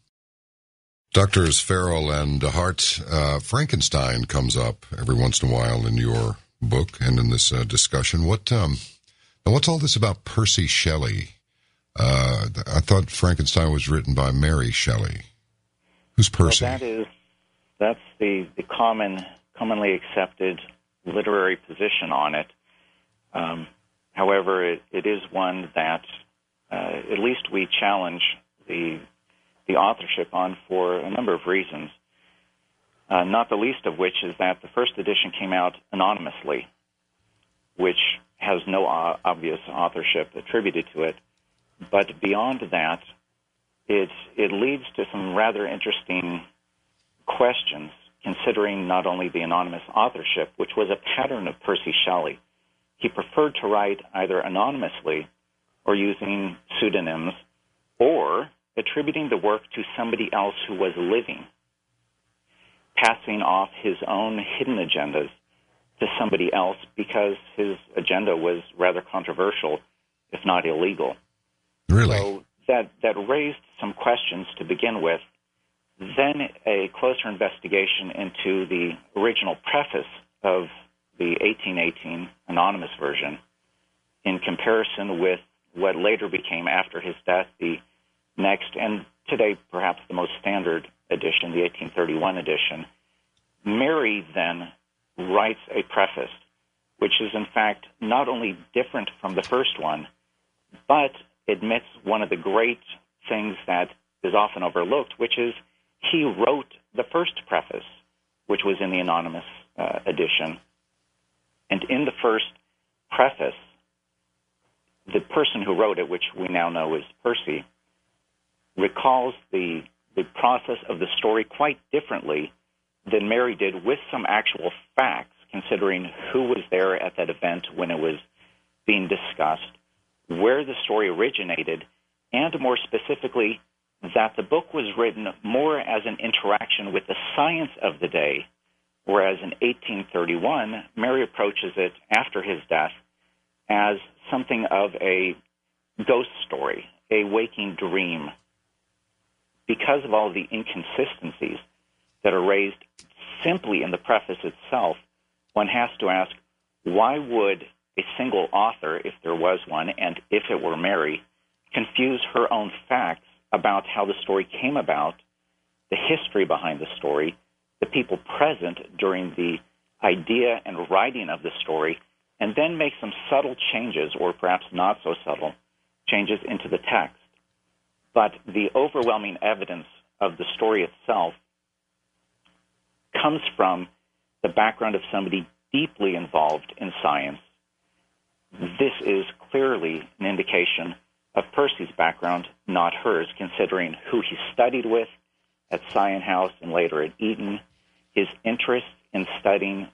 Doctors Farrell and DeHart, Frankenstein comes up every once in a while in your book and in this discussion. What's all this about Percy Shelley? I thought Frankenstein was written by Mary Shelley. Who's Percy? Well, that's the commonly accepted literary position on it. However, it is one that at least we challenge the authorship on for a number of reasons. Not the least of which is that the first edition came out anonymously, which has no obvious authorship attributed to it. But beyond that, it leads to some rather interesting questions, considering not only the anonymous authorship, which was a pattern of Percy Shelley. He preferred to write either anonymously or using pseudonyms or attributing the work to somebody else who was living, passing off his own hidden agendas to somebody else because his agenda was rather controversial, if not illegal. Really? So that raised some questions to begin with. Then a closer investigation into the original preface of the 1818 anonymous version in comparison with what later became, after his death, the next, and today perhaps the most standard edition, the 1831 edition. Mary then writes a preface, which is in fact not only different from the first one, but admits one of the great things that is often overlooked, which is he wrote the first preface, which was in the anonymous edition. And in the first preface, the person who wrote it, which we now know is Percy, recalls the process of the story quite differently than Mary did, with some actual facts, considering who was there at that event when it was being discussed, where the story originated, and more specifically, that the book was written more as an interaction with the science of the day, whereas in 1831, Mary approaches it after his death as something of a ghost story, a waking dream. Because of all the inconsistencies that are raised simply in the preface itself, one has to ask, why would a single author, if there was one, and if it were Mary, confuse her own facts about how the story came about, the history behind the story, the people present during the idea and writing of the story, and then make some subtle changes, or perhaps not so subtle, changes into the text. But the overwhelming evidence of the story itself comes from the background of somebody deeply involved in science. This is clearly an indication of Percy's background, not hers, considering who he studied with at Sion House and later at Eton, his interest in studying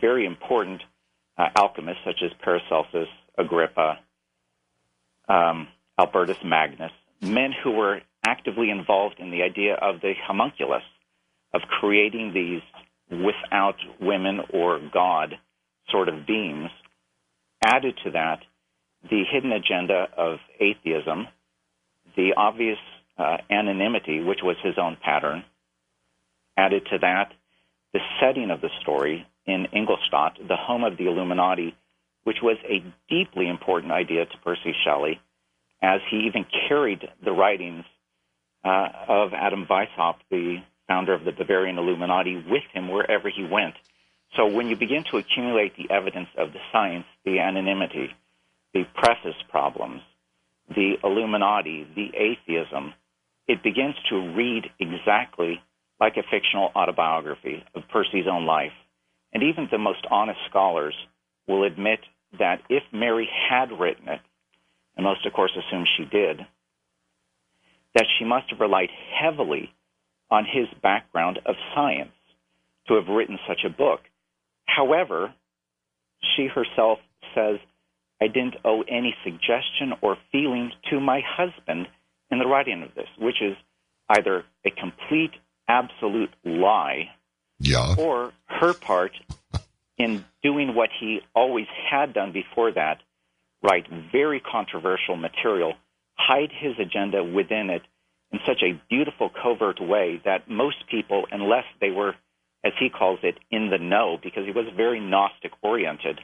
very important alchemists such as Paracelsus, Agrippa, Albertus Magnus, men who were actively involved in the idea of the homunculus, of creating these without women or God sort of beings. Added to that, the hidden agenda of atheism, the obvious anonymity, which was his own pattern. Added to that, the setting of the story in Ingolstadt, the home of the Illuminati, which was a deeply important idea to Percy Shelley, as he even carried the writings of Adam Weishaupt, the founder of the Bavarian Illuminati, with him wherever he went. So when you begin to accumulate the evidence of the science, the anonymity, the preface problems, the Illuminati, the atheism, it begins to read exactly like a fictional autobiography of Percy's own life. And even the most honest scholars will admit that if Mary had written it, and most, of course, assume she did, that she must have relied heavily on his background of science, to have written such a book. However, she herself says, I didn't owe any suggestion or feeling to my husband in the writing of this, which is either a complete, absolute lie, or her part in doing what he always had done before that, write very controversial material, hide his agenda within it in such a beautiful, covert way that most people, unless they were, as he calls it, in the know, because he was very Gnostic-oriented,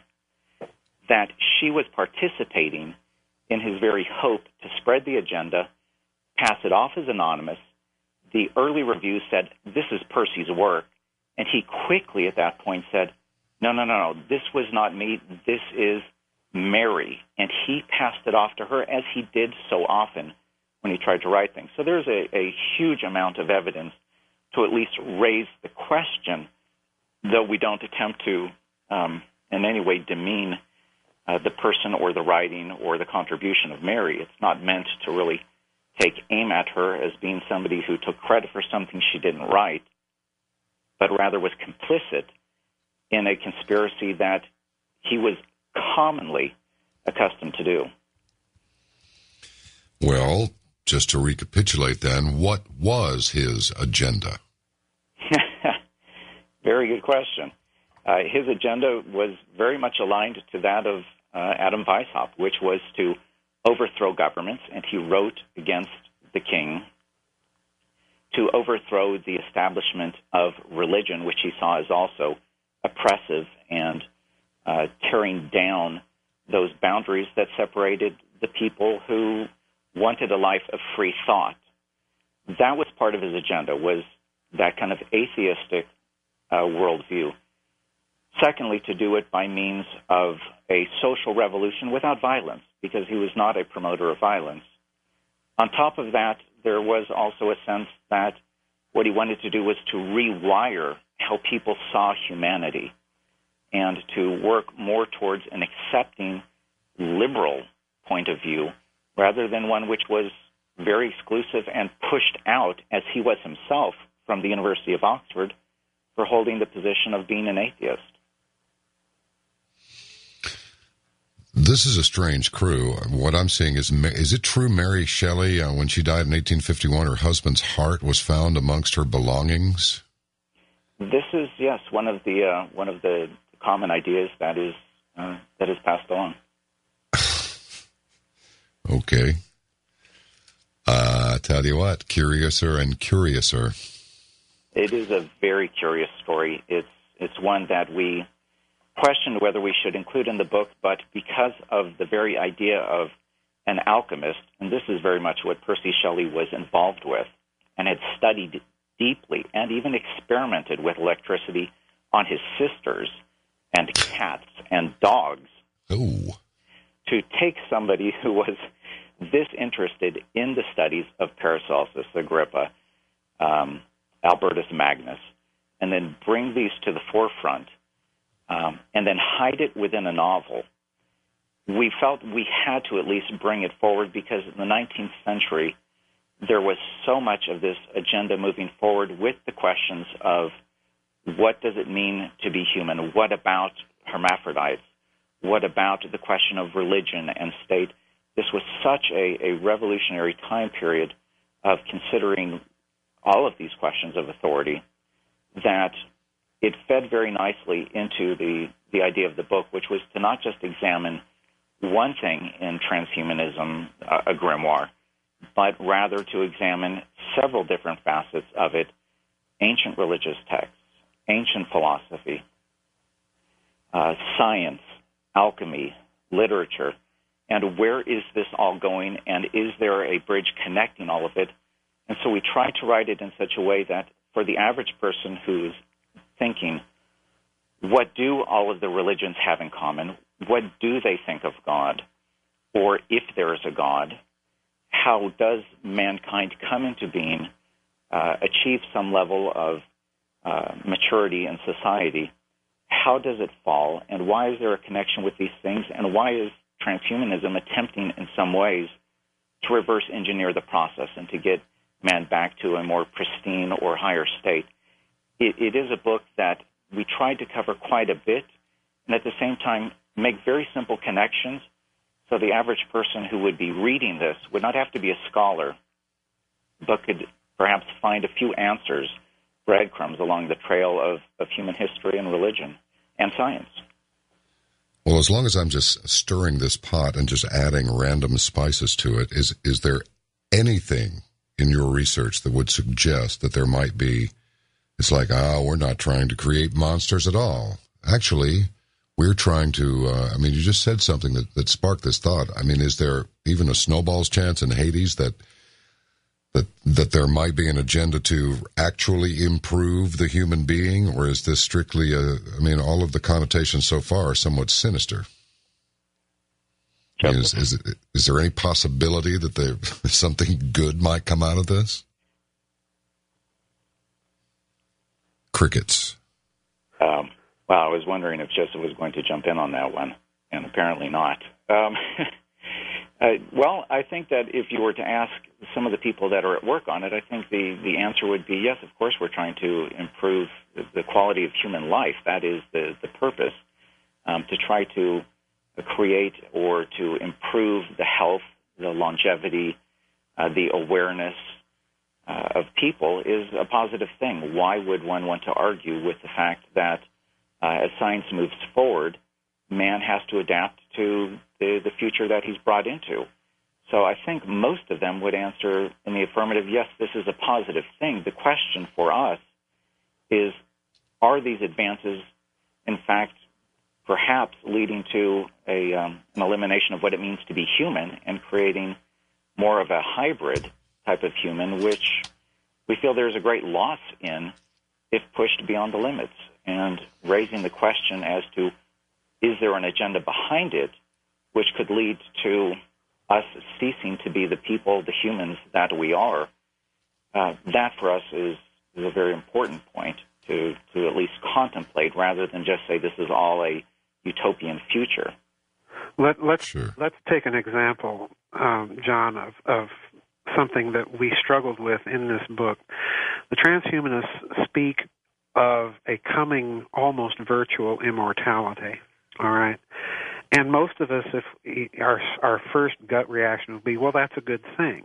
that she was participating in his very hope to spread the agenda, pass it off as anonymous. The early reviews said, this is Percy's work, and he quickly at that point said, no, this was not me, this is Mary, and he passed it off to her as he did so often when he tried to write things. So there's a huge amount of evidence to at least raise the question, though we don't attempt to in any way demean the person or the writing or the contribution of Mary. It's not meant to really take aim at her as being somebody who took credit for something she didn't write, but rather was complicit in a conspiracy that he was commonly accustomed to do. Well, just to recapitulate then, what was his agenda? Very good question. His agenda was very much aligned to that of Adam Weishaupt, which was to overthrow governments, and he wrote against the king, to overthrow the establishment of religion, which he saw as also oppressive and tearing down those boundaries that separated the people who wanted a life of free thought. That was part of his agenda, was that kind of atheistic worldview. Secondly, to do it by means of a social revolution without violence, because he was not a promoter of violence. On top of that, there was also a sense that what he wanted to do was to rewire how people saw humanity and to work more towards an accepting liberal point of view rather than one which was very exclusive and pushed out, as he was himself, from the University of Oxford for holding the position of being an atheist. This is a strange crew. What I'm seeing is it true Mary Shelley, when she died in 1851, her husband's heart was found amongst her belongings? This is, yes, one of the common ideas that is passed along. Okay. Tell you what, curiouser and curiouser. It is a very curious story. It's one that we questioned whether we should include in the book, but because of the very idea of an alchemist, and this is very much what Percy Shelley was involved with and had studied deeply and even experimented with electricity on his sisters and cats and dogs. Oh. To take somebody who was this interested in the studies of Paracelsus, Agrippa, Albertus Magnus, and then bring these to the forefront, and then hide it within a novel, we felt we had to at least bring it forward because in the 19th century, there was so much of this agenda moving forward with the questions of what does it mean to be human? What about hermaphrodites? What about the question of religion and state? This was such a revolutionary time period of considering all of these questions of authority that it fed very nicely into the idea of the book, which was to not just examine one thing in transhumanism, a grimoire, but rather to examine several different facets of it, ancient religious texts, ancient philosophy, science, alchemy, literature, and where is this all going, and is there a bridge connecting all of it? And so we tried to write it in such a way that for the average person who's thinking, what do all of the religions have in common? What do they think of God? Or if there is a God, how does mankind come into being, achieve some level of maturity in society? How does it fall? And why is there a connection with these things? And why is transhumanism attempting in some ways to reverse engineer the process and to get man back to a more pristine or higher state? it is a book that we tried to cover quite a bit, and at the same time make very simple connections, so the average person who would be reading this would not have to be a scholar, but could perhaps find a few answers, breadcrumbs along the trail of human history and religion and science. Well, as long as I'm just stirring this pot and just adding random spices to it, is there anything in your research that would suggest that there might be, it's like, we're not trying to create monsters at all. Actually, we're trying to, you just said something that sparked this thought. I mean, is there even a snowball's chance in Hades that there might be an agenda to actually improve the human being, or is this strictly all of the connotations so far are somewhat sinister? I mean, is there any possibility that something good might come out of this? Crickets. Well, I was wondering if Joseph was going to jump in on that one, and apparently not. Well, I think that if you were to ask some of the people that are at work on it, I think the answer would be yes, of course we're trying to improve the quality of human life. That is the purpose, to try to create or to improve the health, the longevity, the awareness of people is a positive thing. Why would one want to argue with the fact that as science moves forward, man has to adapt to the future that he's brought into? So I think most of them would answer in the affirmative, yes, this is a positive thing. The question for us is, are these advances, in fact, perhaps leading to an elimination of what it means to be human and creating more of a hybrid type of human, which we feel there's a great loss in if pushed beyond the limits, and raising the question as to, is there an agenda behind it which could lead to us ceasing to be the people, the humans that we are? That for us is a very important point to at least contemplate, rather than just say this is all a utopian future. Let's take an example, John, of something that we struggled with in this book. The transhumanists speak of a coming almost virtual immortality, all right? And most of us, if our first gut reaction would be, well, that's a good thing.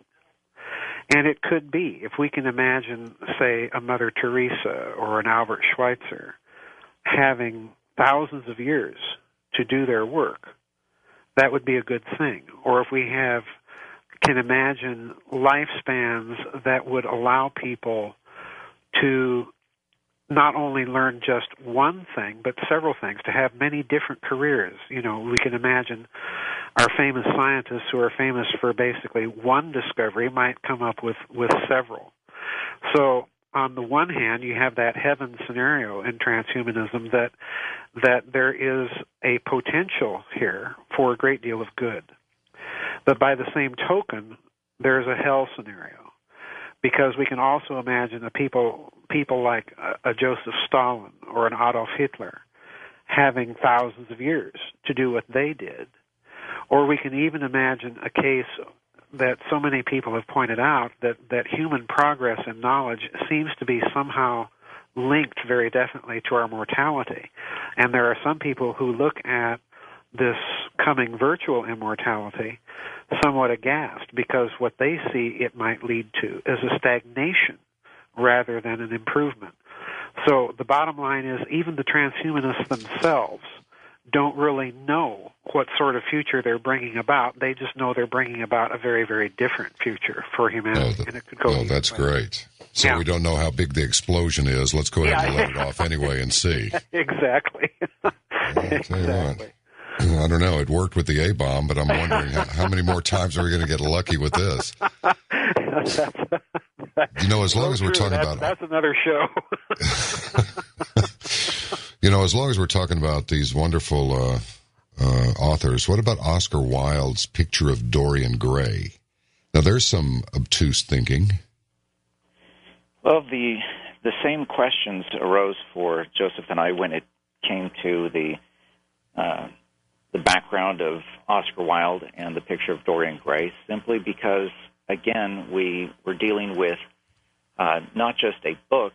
And it could be. If we can imagine, say, a Mother Teresa or an Albert Schweitzer having thousands of years to do their work, that would be a good thing. Or if we can imagine lifespans that would allow people to not only learn just one thing, but several things, to have many different careers. You know, we can imagine our famous scientists who are famous for basically one discovery might come up with several. So on the one hand, you have that heaven scenario in transhumanism that there is a potential here for a great deal of good. But by the same token, there's a hell scenario, because we can also imagine people like a Joseph Stalin or an Adolf Hitler having thousands of years to do what they did. Or we can even imagine a case that so many people have pointed out, that human progress and knowledge seems to be somehow linked very definitely to our mortality. And there are some people who look at this coming virtual immortality somewhat aghast, because what they see it might lead to is a stagnation rather than an improvement. So the bottom line is, even the transhumanists themselves don't really know what sort of future they're bringing about. They just know they're bringing about a very, very different future for humanity. And it could go that's great. So we don't know how big the explosion is. Let's go ahead and let it off anyway and see. Exactly. I'll tell you what. I don't know. It worked with the A-bomb, but I'm wondering how many more times are we going to get lucky with this? You know, as long as we're talking about... That's another show. You know, as long as we're talking about these wonderful authors, what about Oscar Wilde's Picture of Dorian Gray? Now, there's some obtuse thinking. Well, the same questions arose for Joseph and I when it came to the background of Oscar Wilde and the Picture of Dorian Gray, simply because, again, we were dealing with not just a book,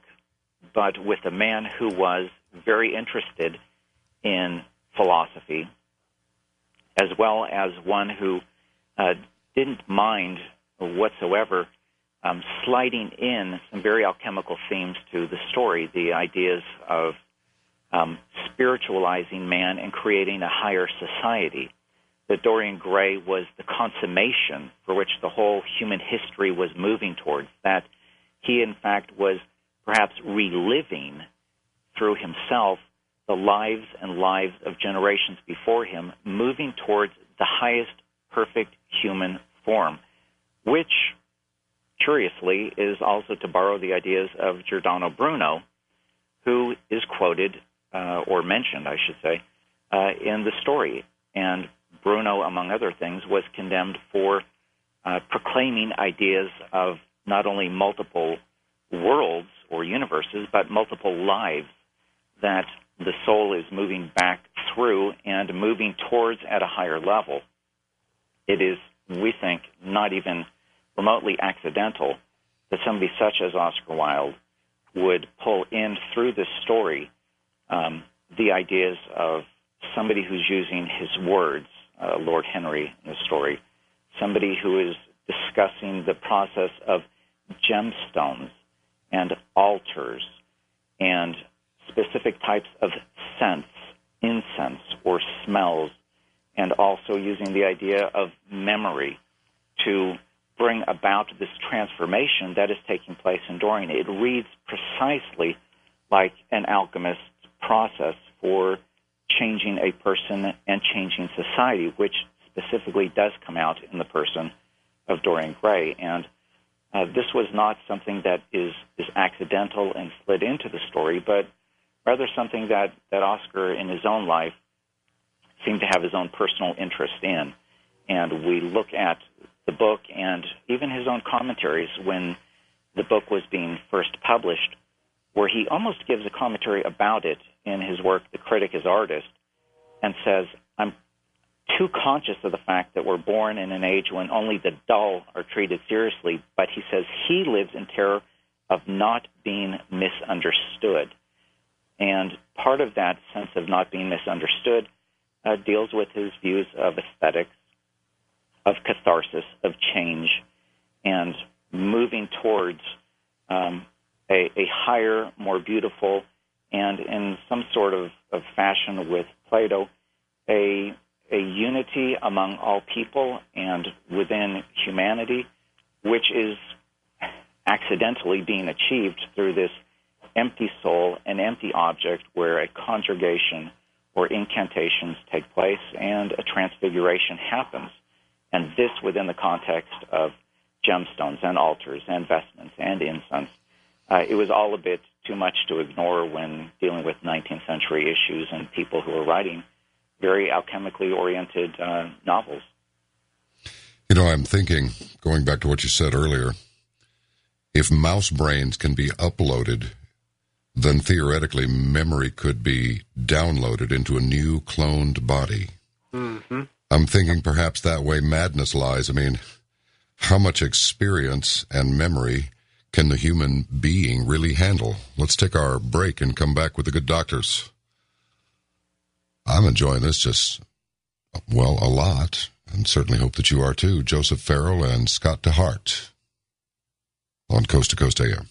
but with a man who was very interested in philosophy, as well as one who didn't mind whatsoever sliding in some very alchemical themes to the story, the ideas of spiritualizing man and creating a higher society. That Dorian Gray was the consummation for which the whole human history was moving towards, that he, in fact, was perhaps reliving through himself the lives and lives of generations before him, moving towards the highest perfect human form, which, curiously, is also, to borrow the ideas of Giordano Bruno, who is quoted, or mentioned, I should say, in the story. And Bruno, among other things, was condemned for proclaiming ideas of not only multiple worlds or universes, but multiple lives that the soul is moving back through and moving towards at a higher level. It is, we think, not even remotely accidental that somebody such as Oscar Wilde would pull in through this story the ideas of somebody who's using his words, Lord Henry in the story, somebody who is discussing the process of gemstones and altars and specific types of scents, incense or smells, and also using the idea of memory to bring about this transformation that is taking place in Dorian. It reads precisely like an alchemist's process for changing a person and changing society, which specifically does come out in the person of Dorian Gray. And this was not something that is accidental and slid into the story, but rather something that Oscar in his own life seemed to have his own personal interest in. And we look at the book and even his own commentaries when the book was being first published, where he almost gives a commentary about it in his work, The Critic as Artist, and says, I'm too conscious of the fact that we're born in an age when only the dull are treated seriously, but he says he lives in terror of not being misunderstood. And part of that sense of not being misunderstood deals with his views of aesthetics, of catharsis, of change, and moving towards a higher, more beautiful, and in some sort of fashion with Plato, a unity among all people and within humanity, which is accidentally being achieved through this empty soul, an empty object where a conjugation or incantations take place and a transfiguration happens. And this within the context of gemstones and altars and vestments and incense. It was all a bit too much to ignore when dealing with 19th century issues and people who were writing very alchemically oriented novels. You know, I'm thinking, going back to what you said earlier, if mouse brains can be uploaded, then theoretically memory could be downloaded into a new cloned body. Mm-hmm. I'm thinking perhaps that way madness lies. I mean, how much experience and memory can the human being really handle? Let's take our break and come back with the good doctors. I'm enjoying this just, well, a lot, and certainly hope that you are too. Joseph Farrell and Scott DeHart on Coast to Coast AM.